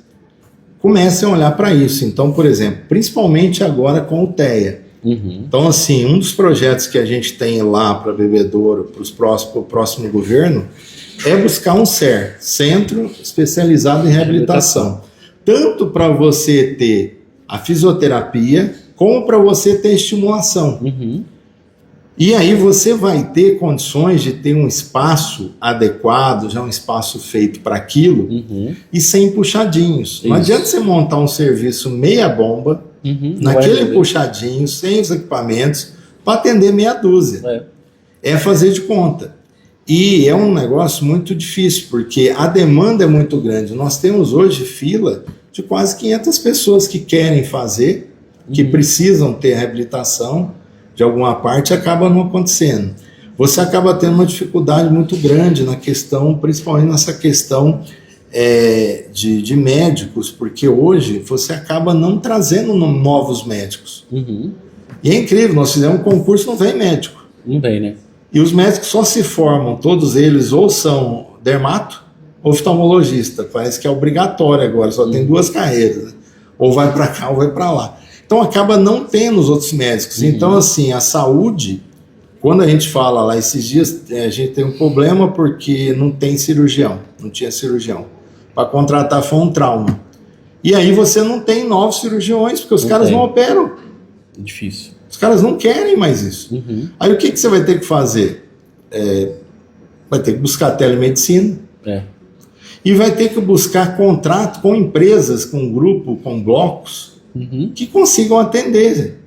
comecem a olhar para isso. Então, por exemplo, principalmente agora com o TEA. Então, assim, um dos projetos que a gente tem lá para Bebedouro, para o próximo governo, é buscar um CER, Centro Especializado em Reabilitação. Tanto para você ter a fisioterapia, como para você ter estimulação. E aí você vai ter condições de ter um espaço adequado, já um espaço feito para aquilo, e sem puxadinhos. Não adianta você montar um serviço meia bomba, naquele puxadinho, sem os equipamentos, para atender meia dúzia. É fazer de conta. E é um negócio muito difícil, porque a demanda é muito grande. Nós temos hoje fila de quase 500 pessoas que querem fazer, que precisam ter reabilitação de alguma parte, acaba não acontecendo. Você acaba tendo uma dificuldade muito grande na questão, principalmente nessa questão de médicos, porque hoje você acaba não trazendo novos médicos. E é incrível, nós fizemos um concurso, não vem médico. Não vem, né? E os médicos só se formam, todos eles, ou são dermato, ou oftalmologista. Parece que é obrigatório agora, só tem duas carreiras, né? Ou vai para cá ou vai para lá. Então acaba não tendo os outros médicos. Então, assim, a saúde, quando a gente fala lá, esses dias a gente tem um problema porque não tem cirurgião, não tinha cirurgião. Para contratar foi um trauma. E aí você não tem novos cirurgiões, porque os caras não operam. É difícil. Os caras não querem mais isso. Aí o que você vai ter que fazer? Vai ter que buscar telemedicina. E vai ter que buscar contrato com empresas, com grupo, com blocos, que consigam atender.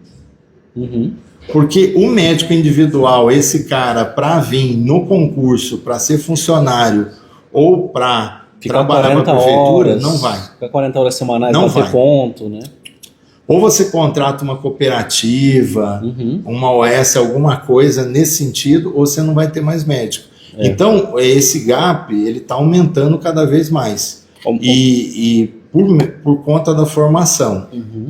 Porque o médico individual, esse cara, para vir no concurso, para ser funcionário ou para trabalhar para a prefeitura, não vai. Fica 40 horas semanais para ter ponto, né? Ou você contrata uma cooperativa, uma OS, alguma coisa nesse sentido, ou você não vai ter mais médico. Então, esse gap, ele está aumentando cada vez mais. E por conta da formação.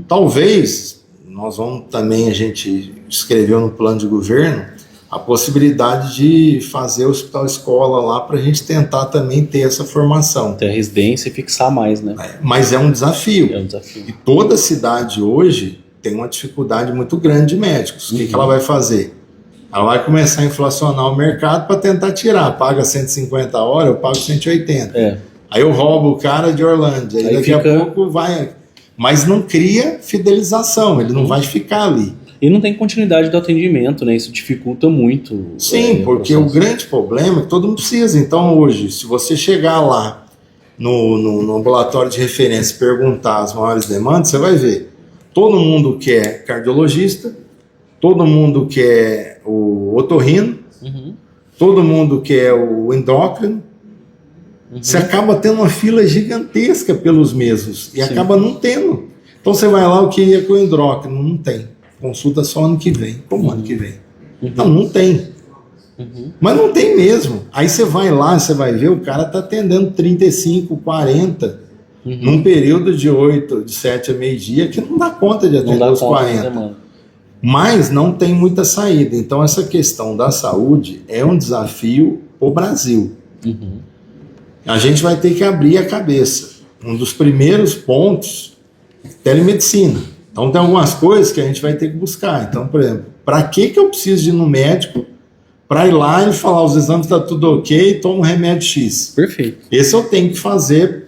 Talvez, nós vamos também, a gente escreveu no plano de governo, a possibilidade de fazer hospital-escola lá para a gente tentar também ter essa formação. Ter a residência e fixar mais, né? Mas é um desafio. É um desafio. E toda cidade hoje tem uma dificuldade muito grande de médicos. O que ela vai fazer? Ela vai começar a inflacionar o mercado para tentar tirar. Paga 150 horas, eu pago 180. Aí eu roubo o cara de Orlândia. Aí daqui a pouco vai... Mas não cria fidelização, ele não vai ficar ali. E não tem continuidade do atendimento, né? Isso dificulta muito. Sim, porque o grande problema é que todo mundo precisa. Então hoje, se você chegar lá no ambulatório de referência e perguntar as maiores demandas, você vai ver. Todo mundo quer cardiologista, todo mundo quer o otorrino, todo mundo quer o endócrino. Você acaba tendo uma fila gigantesca pelos mesmos e acaba não tendo. Então você vai lá, eu queria com o endócrino, não tem. Consulta só ano que vem. Como ano que vem? Não tem. Mas não tem mesmo. Aí você vai lá, você vai ver, o cara está atendendo 35, 40, num período de 7 a meio-dia, que não dá conta de atender os 40. Mas não tem muita saída. Então, essa questão da saúde é um desafio para o Brasil. Uhum. A gente vai ter que abrir a cabeça. Um dos primeiros pontos, telemedicina. Então, tem algumas coisas que a gente vai ter que buscar. Então, por exemplo, para que eu preciso de ir no médico para ir lá e falar os exames está tudo ok, toma um remédio X? Perfeito. Esse eu tenho que fazer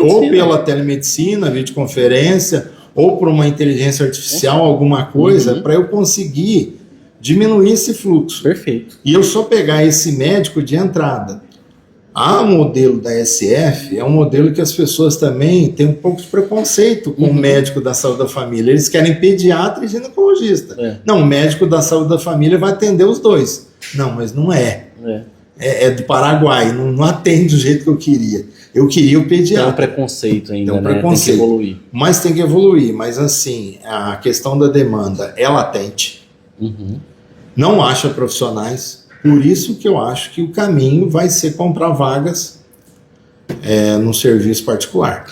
ou pela telemedicina, videoconferência, ou por uma inteligência artificial, alguma coisa, para eu conseguir diminuir esse fluxo. Perfeito. E eu só pegar esse médico de entrada. A modelo da SF é um modelo que as pessoas também têm um pouco de preconceito com o médico da saúde da família. Eles querem pediatra e ginecologista. Não, o médico da saúde da família vai atender os dois. Não, mas não é. É do Paraguai, não atende do jeito que eu queria. Eu queria o pediatra. Tem um preconceito ainda, tem um preconceito. Tem que evoluir. Mas tem que evoluir. Mas assim, a questão da demanda é latente. Não acha profissionais. Por isso que eu acho que o caminho vai ser comprar vagas no serviço particular.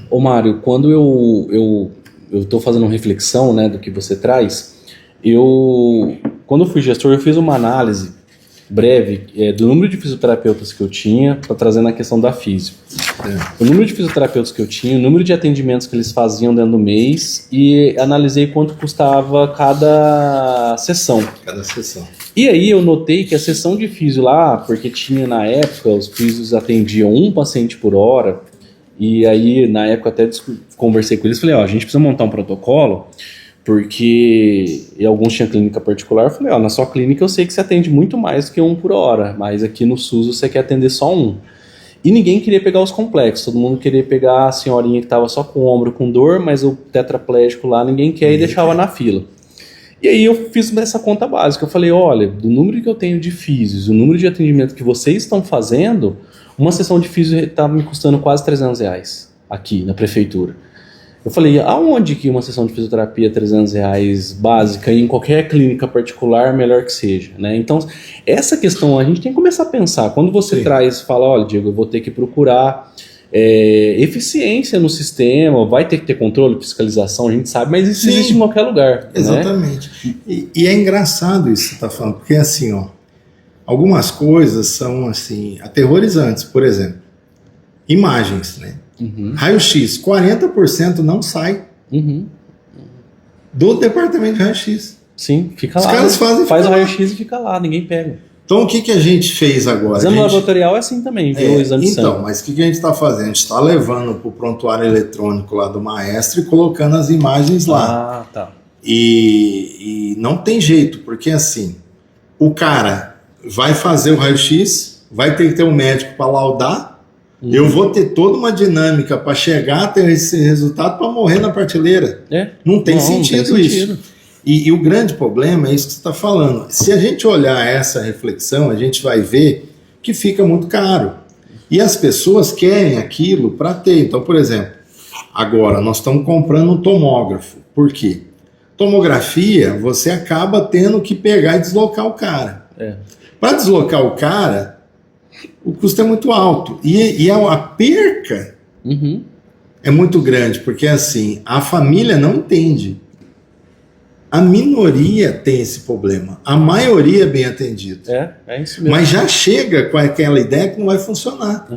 Ô Mário, quando eu estou fazendo uma reflexão, né, do que você traz, quando eu fui gestor, eu fiz uma análise breve do número de fisioterapeutas que eu tinha, para trazer na questão da físio. O número de fisioterapeutas que eu tinha, o número de atendimentos que eles faziam dentro do mês, e analisei quanto custava cada sessão. E aí eu notei que a sessão de físio lá, porque tinha na época, os físios atendiam um paciente por hora, e aí na época até conversei com eles, falei, a gente precisa montar um protocolo, porque alguns tinham clínica particular, eu falei, na sua clínica eu sei que você atende muito mais do que um por hora, mas aqui no SUS você quer atender só um. E ninguém queria pegar os complexos, todo mundo queria pegar a senhorinha que estava só com o ombro com dor, mas o tetraplégico lá ninguém quer e deixava na fila. E aí eu fiz essa conta básica, eu falei, olha, do número que eu tenho de físios, o número de atendimento que vocês estão fazendo, uma sessão de físio está me custando quase R$300 aqui na prefeitura. Eu falei, aonde que uma sessão de fisioterapia R$300 básica e em qualquer clínica particular, melhor que seja, né? Então, essa questão a gente tem que começar a pensar. Quando você fala, olha, Diego, eu vou ter que procurar eficiência no sistema, vai ter que ter controle, fiscalização, a gente sabe, mas isso existe em qualquer lugar. Exatamente. Né? E é engraçado isso que você está falando, porque assim, algumas coisas são assim, aterrorizantes. Por exemplo, imagens, né? Raio-X, 40% não sai do departamento de raio-X. Sim, fica Os lá. Os caras faz o raio-X e fica lá, ninguém pega. Então o que a gente fez agora? Exame laboratorial é assim também, viu? O exame de sangue. Então, mas o que a gente está fazendo? A gente está levando para o prontuário eletrônico lá do maestro e colocando as imagens lá. Ah, tá. E não tem jeito, porque assim, o cara vai fazer o raio-X, vai ter que ter um médico para laudar. Eu vou ter toda uma dinâmica para chegar a ter esse resultado para morrer na prateleira. Não tem sentido isso. E o grande problema é isso que você está falando. Se a gente olhar essa reflexão, a gente vai ver que fica muito caro. E as pessoas querem aquilo para ter. Então, por exemplo, agora nós estamos comprando um tomógrafo. Por quê? Tomografia, você acaba tendo que pegar e deslocar o cara. Para deslocar o cara, o custo é muito alto. E a perca é muito grande, porque assim, a família não entende. A minoria tem esse problema. A maioria é bem atendida. É isso mesmo. Mas já chega com aquela ideia que não vai funcionar.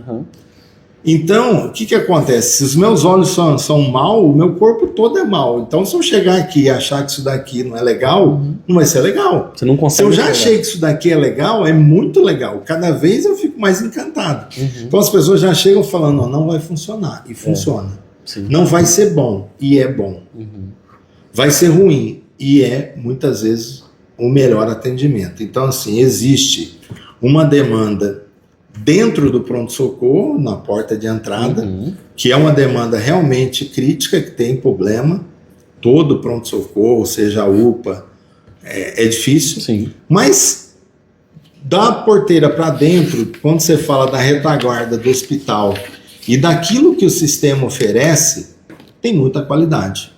Então, o que acontece? Se os meus olhos são mal, o meu corpo todo é mal. Então, se eu chegar aqui e achar que isso daqui não é legal, não vai ser legal. Você não consegue. Se eu já achei que isso daqui é legal, é muito legal. Cada vez eu fico mais encantado. Então, as pessoas já chegam falando, não vai funcionar. E funciona. Não vai ser bom. E é bom. Vai ser ruim. E é, muitas vezes, o melhor atendimento. Então, assim, existe uma demanda dentro do pronto-socorro, na porta de entrada, que é uma demanda realmente crítica, que tem problema. Todo pronto-socorro, seja a UPA, é difícil. Mas, da porteira para dentro, quando você fala da retaguarda do hospital e daquilo que o sistema oferece, tem muita qualidade.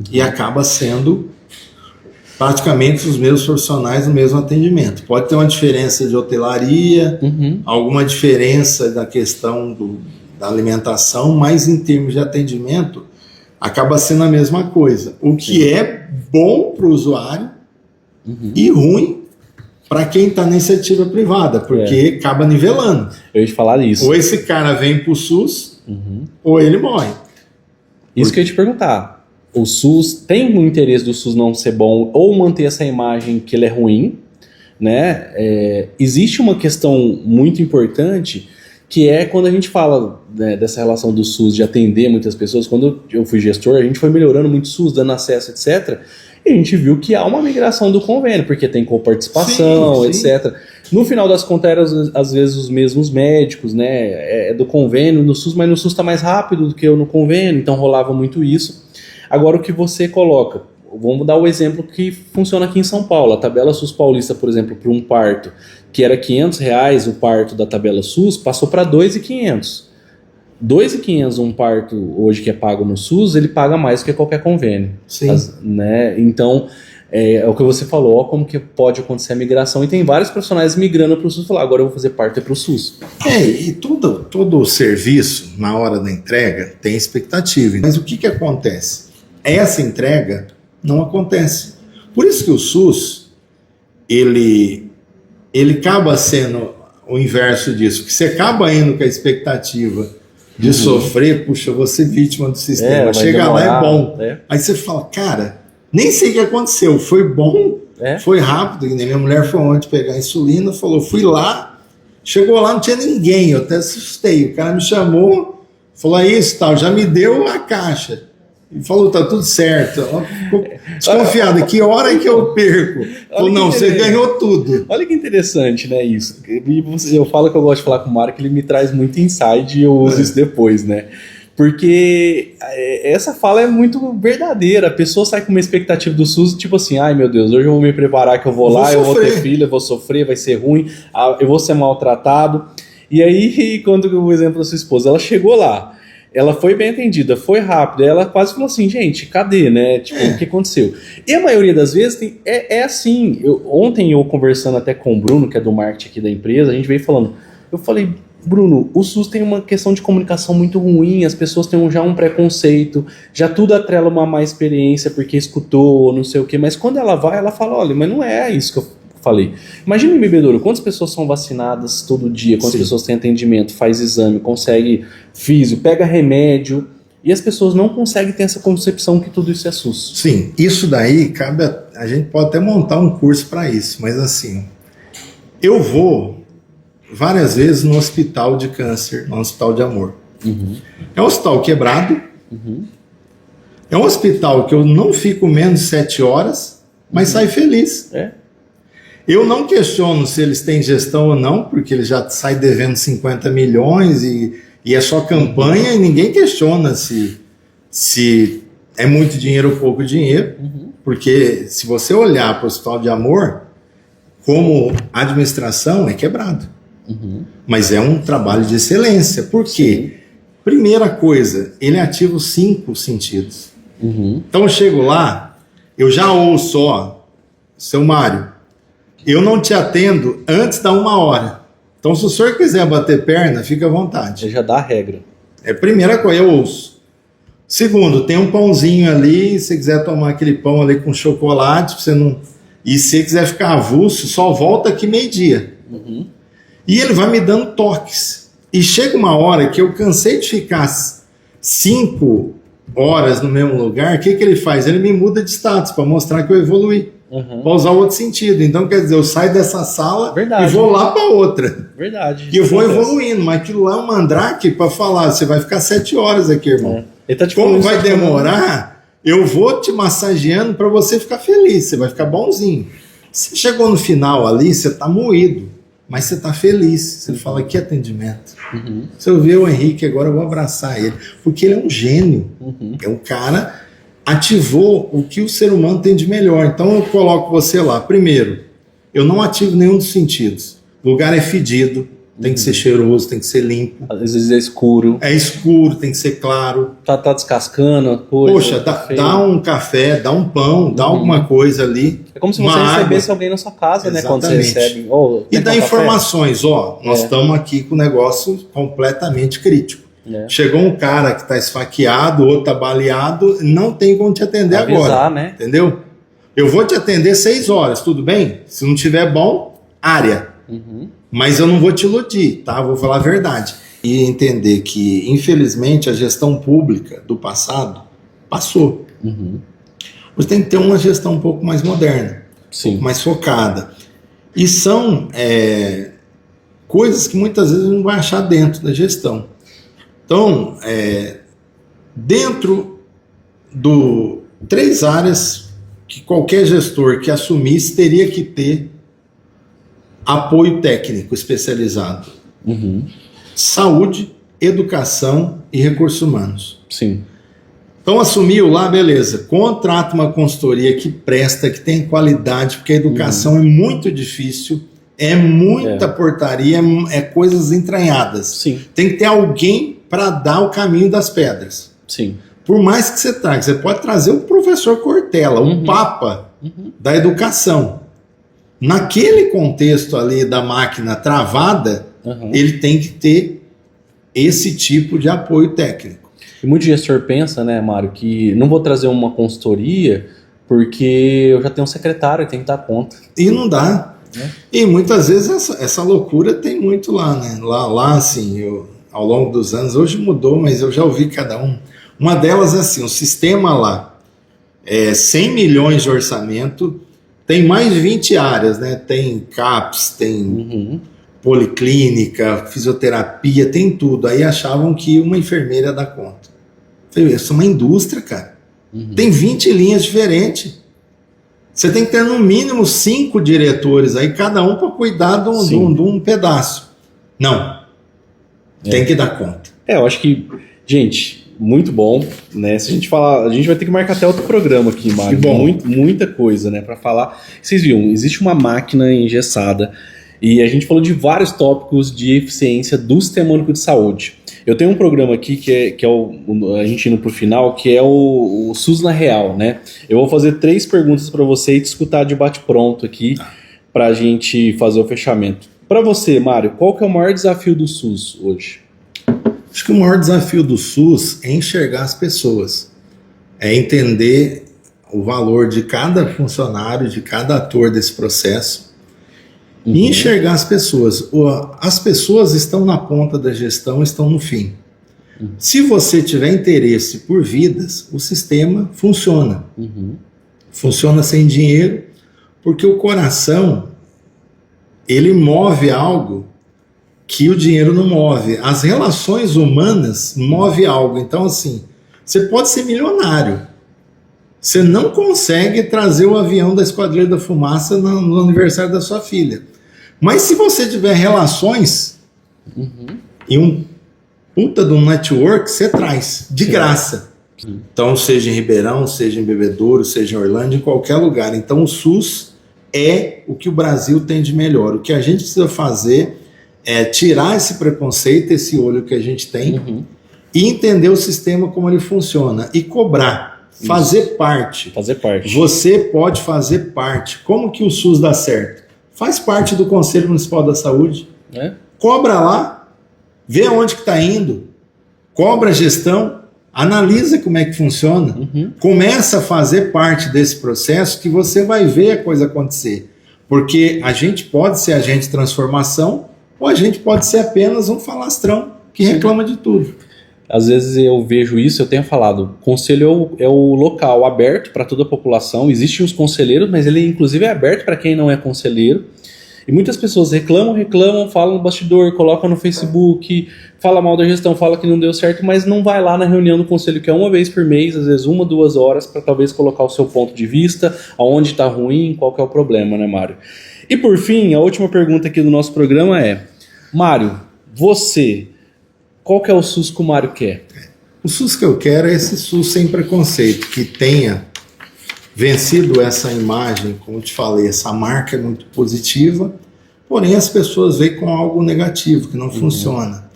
E acaba sendo praticamente os mesmos profissionais no mesmo atendimento. Pode ter uma diferença de hotelaria, alguma diferença da questão da alimentação, mas em termos de atendimento, acaba sendo a mesma coisa. O que é bom para o usuário e ruim para quem está na iniciativa privada, porque acaba nivelando. Eu ia te falar isso. Ou esse cara vem para o SUS, ou ele morre. Isso que eu ia te perguntar. O SUS tem um interesse do SUS não ser bom ou manter essa imagem que ele é ruim, né? Existe uma questão muito importante que é quando a gente fala, né, dessa relação do SUS de atender muitas pessoas. Quando eu fui gestor, a gente foi melhorando muito o SUS, dando acesso, etc. E a gente viu que há uma migração do convênio, porque tem coparticipação, etc. No final das contas, eram às vezes os mesmos médicos, né? Do convênio, no SUS, mas no SUS está mais rápido do que eu no convênio, então rolava muito isso. Agora, o que você coloca? Vamos dar o exemplo que funciona aqui em São Paulo. A tabela SUS paulista, por exemplo, para um parto, que era R$500 o parto da tabela SUS, passou para R$2.500. R$2.500 um parto hoje que é pago no SUS, ele paga mais do que qualquer convênio. Sim. Né? Então, é o que você falou, ó, como que pode acontecer a migração. E tem vários profissionais migrando para o SUS e falar, agora eu vou fazer parto para o SUS. E todo o serviço, na hora da entrega, tem expectativa. Mas o que acontece? Essa entrega não acontece. Por isso que o SUS, ele acaba sendo o inverso disso, que você acaba indo com a expectativa de sofrer, puxa, eu vou ser vítima do sistema. Chega lá, é bom. Aí você fala, cara, nem sei o que aconteceu, foi bom, foi rápido, que nem minha mulher foi ontem pegar a insulina, falou, fui lá, chegou lá, não tinha ninguém, eu até assustei, o cara me chamou, falou, é isso, tal, já me deu a caixa. E falou, tá tudo certo. Ficou desconfiado, que hora é que eu perco? Falou, não, você ganhou tudo. Olha que interessante, né, isso. Eu falo que eu gosto de falar com o Marco, ele me traz muito insight e eu uso isso depois, né? Porque essa fala é muito verdadeira. A pessoa sai com uma expectativa do SUS, tipo assim, ai meu Deus, hoje eu vou me preparar que eu vou lá, eu vou ter filho, eu vou sofrer, vai ser ruim, eu vou ser maltratado. E aí, quando o exemplo da sua esposa, ela chegou lá, ela foi bem atendida, foi rápido, ela quase falou assim, gente, cadê, né? Tipo, o que aconteceu? E a maioria das vezes é assim. Ontem eu conversando até com o Bruno, que é do marketing aqui da empresa, a gente veio falando, eu falei, Bruno, o SUS tem uma questão de comunicação muito ruim, as pessoas têm já um preconceito, já tudo atrela uma má experiência porque escutou, não sei o quê, mas quando ela vai, ela fala, olha, mas não é isso que eu falei. Imagina em bebedouro, quantas pessoas são vacinadas todo dia, quantas pessoas têm atendimento, faz exame, consegue físio, pega remédio, e as pessoas não conseguem ter essa concepção que tudo isso é SUS. Sim, isso daí a gente pode até montar um curso para isso, mas assim, eu vou várias vezes no hospital de câncer, no hospital de amor. É um hospital quebrado, é um hospital que eu não fico menos de 7 horas, mas saio feliz. Eu não questiono se eles têm gestão ou não, porque eles já saem devendo 50 milhões e é só campanha e ninguém questiona se é muito dinheiro ou pouco dinheiro, porque se você olhar para o hospital de amor, como administração é quebrado. Mas é um trabalho de excelência. Por quê? Primeira coisa, ele ativa os 5 sentidos. Então eu chego lá, eu já ouço, ó, seu Mário, eu não te atendo antes da 1 hora. Então, se o senhor quiser bater perna, fica à vontade. Ele já dá a regra. Primeira coisa, eu ouço. Segundo, tem um pãozinho ali, se você quiser tomar aquele pão ali com chocolate, você não... E se você quiser ficar avulso, só volta aqui meio-dia. E ele vai me dando toques. E chega uma hora que eu cansei de ficar 5 horas no mesmo lugar, o que ele faz? Ele me muda de status para mostrar que eu evoluí. Para usar outro sentido. Então, quer dizer, eu saio dessa sala e vou lá para outra. E eu vou evoluindo, mas aquilo lá é um mandrake para falar, você vai ficar 7 horas aqui, irmão. Como vai demorar, eu vou te massageando para você ficar feliz, você vai ficar bonzinho. Você chegou no final ali, você está moído, mas você está feliz. Você fala, que atendimento. Se eu ver o Henrique agora, eu vou abraçar ele, porque ele é um gênio. É um cara... ativou o que o ser humano tem de melhor. Então eu coloco você lá. Primeiro, eu não ativo nenhum dos sentidos. O lugar é fedido, tem que ser cheiroso, tem que ser limpo. Às vezes é escuro. É escuro, tem que ser claro. Tá descascando a coisa. Poxa, dá um café, dá um pão, dá alguma coisa ali. É como se você recebesse alguém na sua casa, né? Quando você recebe. E dá informações, ó, nós estamos aqui com um negócio completamente crítico. Chegou um cara que está esfaqueado, outro está baleado, não tem como te atender agora, né? Entendeu? Eu vou te atender 6 horas, tudo bem? Se não tiver bom, área. Mas eu não vou te iludir, tá? Vou falar a verdade. E entender que, infelizmente, a gestão pública do passado passou. Você tem que ter uma gestão um pouco mais moderna, um pouco mais focada. E são coisas que muitas vezes não vai achar dentro da gestão. Então, dentro do 3 áreas que qualquer gestor que assumisse teria que ter apoio técnico especializado. Saúde, educação e recursos humanos. Sim. Então assumiu lá, beleza, contrata uma consultoria que presta, que tem qualidade, porque a educação é muito difícil, é muita portaria, é coisas entranhadas. Sim. Tem que ter alguém para dar o caminho das pedras. Sim. Por mais que você traga, você pode trazer o professor Cortella, o papa da educação. Naquele contexto ali da máquina travada, ele tem que ter esse tipo de apoio técnico. E muito gestor pensa, né, Mário, que não vou trazer uma consultoria porque eu já tenho um secretário que tem que dar conta. E não dá. E muitas vezes essa loucura tem muito lá, né? Lá assim, ao longo dos anos, hoje mudou, mas eu já ouvi cada um. Uma delas é assim, o sistema lá, 100 milhões de orçamento, tem mais de 20 áreas, né? Tem CAPS, tem policlínica, fisioterapia, tem tudo. Aí achavam que uma enfermeira ia dar conta. Falei, isso é uma indústria, cara. Tem 20 linhas diferentes. Você tem que ter no mínimo 5 diretores aí, cada um para cuidar de um pedaço. Não. Tem que dar conta. Eu acho que, gente, muito bom, né? Se a gente falar, a gente vai ter que marcar até outro programa aqui, Mário. Muita coisa, né, para falar. Vocês viram, existe uma máquina engessada e a gente falou de vários tópicos de eficiência do Sistema Único de Saúde. Eu tenho um programa aqui que é a gente indo pro final, que é o SUS na Real, né? Eu vou fazer 3 perguntas para você e te escutar de bate-pronto aqui para a gente fazer o fechamento. Para você, Mário, qual que é o maior desafio do SUS hoje? Acho que o maior desafio do SUS é enxergar as pessoas, é entender o valor de cada funcionário, de cada ator desse processo e enxergar as pessoas. As pessoas estão na ponta da gestão, estão no fim. Se você tiver interesse por vidas, o sistema funciona. Funciona sem dinheiro, porque o coração, ele move algo que o dinheiro não move. As relações humanas movem algo. Então, assim, você pode ser milionário. Você não consegue trazer o avião da Esquadrilha da Fumaça no aniversário da sua filha. Mas se você tiver relações e um puta de um network, você traz, de graça. Então, seja em Ribeirão, seja em Bebedouro, seja em Orlândia, em qualquer lugar. Então, o SUS é o que o Brasil tem de melhor. O que a gente precisa fazer é tirar esse preconceito, esse olho que a gente tem e entender o sistema como ele funciona e cobrar, fazer parte. Fazer parte. Você pode fazer parte. Como que o SUS dá certo? Faz parte do Conselho Municipal da Saúde. Cobra lá, vê aonde que está indo, cobra a gestão, analisa como é que funciona, começa a fazer parte desse processo que você vai ver a coisa acontecer. Porque a gente pode ser agente de transformação ou a gente pode ser apenas um falastrão que reclama de tudo. Às vezes eu vejo isso, eu tenho falado, conselho é o local aberto para toda a população, existem os conselheiros, mas ele inclusive é aberto para quem não é conselheiro, e muitas pessoas reclamam, falam no bastidor, colocam no Facebook, fala mal da gestão, fala que não deu certo, mas não vai lá na reunião do conselho, que é uma vez por mês, às vezes 1, 2 horas, para talvez colocar o seu ponto de vista, aonde está ruim, qual que é o problema, né, Mário? E por fim, a última pergunta aqui do nosso programa é, Mário, você, qual que é o SUS que o Mário quer? O SUS que eu quero é esse SUS sem preconceito, que tenha vencido essa imagem, como eu te falei, essa marca é muito positiva, porém as pessoas veem com algo negativo, que não funciona.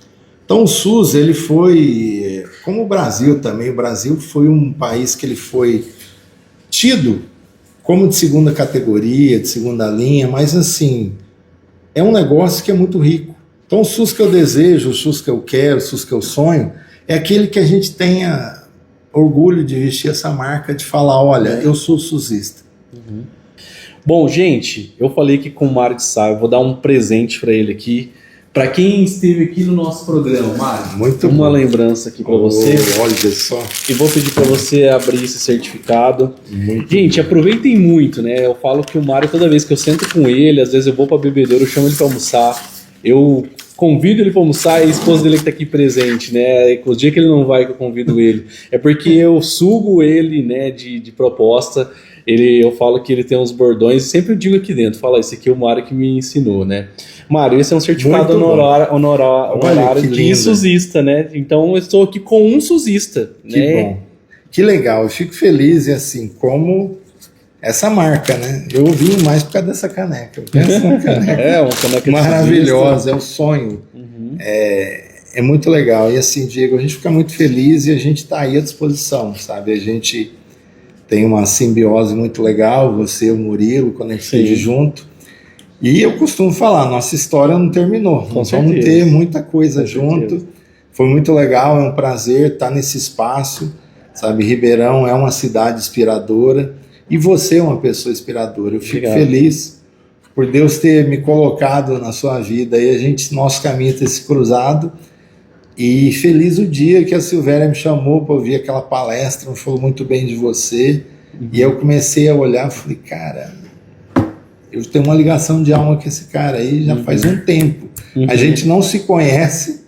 Então o SUS, ele foi, como o Brasil também, o Brasil foi um país que ele foi tido como de segunda categoria, de segunda linha, mas assim, é um negócio que é muito rico. Então o SUS que eu desejo, o SUS que eu quero, o SUS que eu sonho, é aquele que a gente tenha orgulho de vestir essa marca, de falar, olha, eu sou SUSista. Bom, gente, eu falei aqui com o Mário de Sá, eu vou dar um presente para ele aqui. Para quem esteve aqui no nosso programa, Mário, Muito uma bom. lembrança aqui para você. Olha só. E vou pedir para você abrir esse certificado. Gente, aproveitem muito, né? Eu falo que o Mário, toda vez que eu sento com ele, às vezes eu vou para bebedouro, eu chamo ele para almoçar, eu convido ele para almoçar e a esposa dele que tá aqui presente, né? O dia que ele não vai, que eu convido ele. É porque eu sugo ele, né, de proposta. Eu falo que ele tem uns bordões e sempre eu digo aqui dentro, fala, esse aqui é o Mário que me ensinou, né? Mário, esse é um certificado honorário de lindo. SUSista, né? Então eu estou aqui com um SUSista, Que né? bom. Que legal. Eu fico feliz e assim, como essa marca, né? Eu vim mais por causa dessa caneca. Pensa numa caneca Uma caneca maravilhosa, é o sonho. É muito legal. E assim, Diego, a gente fica muito feliz e a gente está aí à disposição, sabe? A gente tem uma simbiose muito legal, você e o Murilo, quando a gente esteve junto. E eu costumo falar, nossa história não terminou. Nós vamos ter muita coisa junto. Foi muito legal, é um prazer estar nesse espaço, sabe? Ribeirão é uma cidade inspiradora e você é uma pessoa inspiradora. Eu fico feliz por Deus ter me colocado na sua vida e nosso caminho ter se cruzado. E feliz o dia que a Silvéria me chamou para ouvir aquela palestra, falou muito bem de você. E eu comecei a olhar e falei, cara, eu tenho uma ligação de alma com esse cara aí já faz um tempo. A gente não se conhece,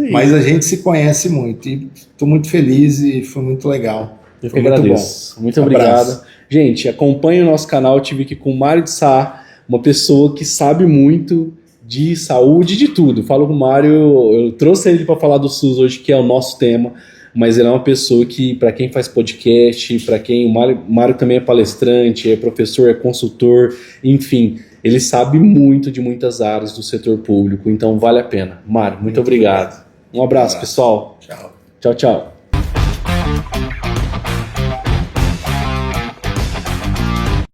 mas a gente se conhece muito. E estou muito feliz e foi muito legal. Eu que agradeço. Muito obrigado. Gente, acompanhe o nosso canal. Eu estive aqui com o Mário de Sá, uma pessoa que sabe muito de saúde, de tudo. Falo com o Mário, eu trouxe ele para falar do SUS hoje, que é o nosso tema, mas ele é uma pessoa que, para quem faz podcast, para quem... O Mário também é palestrante, é professor, é consultor, enfim, ele sabe muito de muitas áreas do setor público, então vale a pena. Mário, muito obrigado. Um abraço, pessoal. Tchau. Tchau, tchau.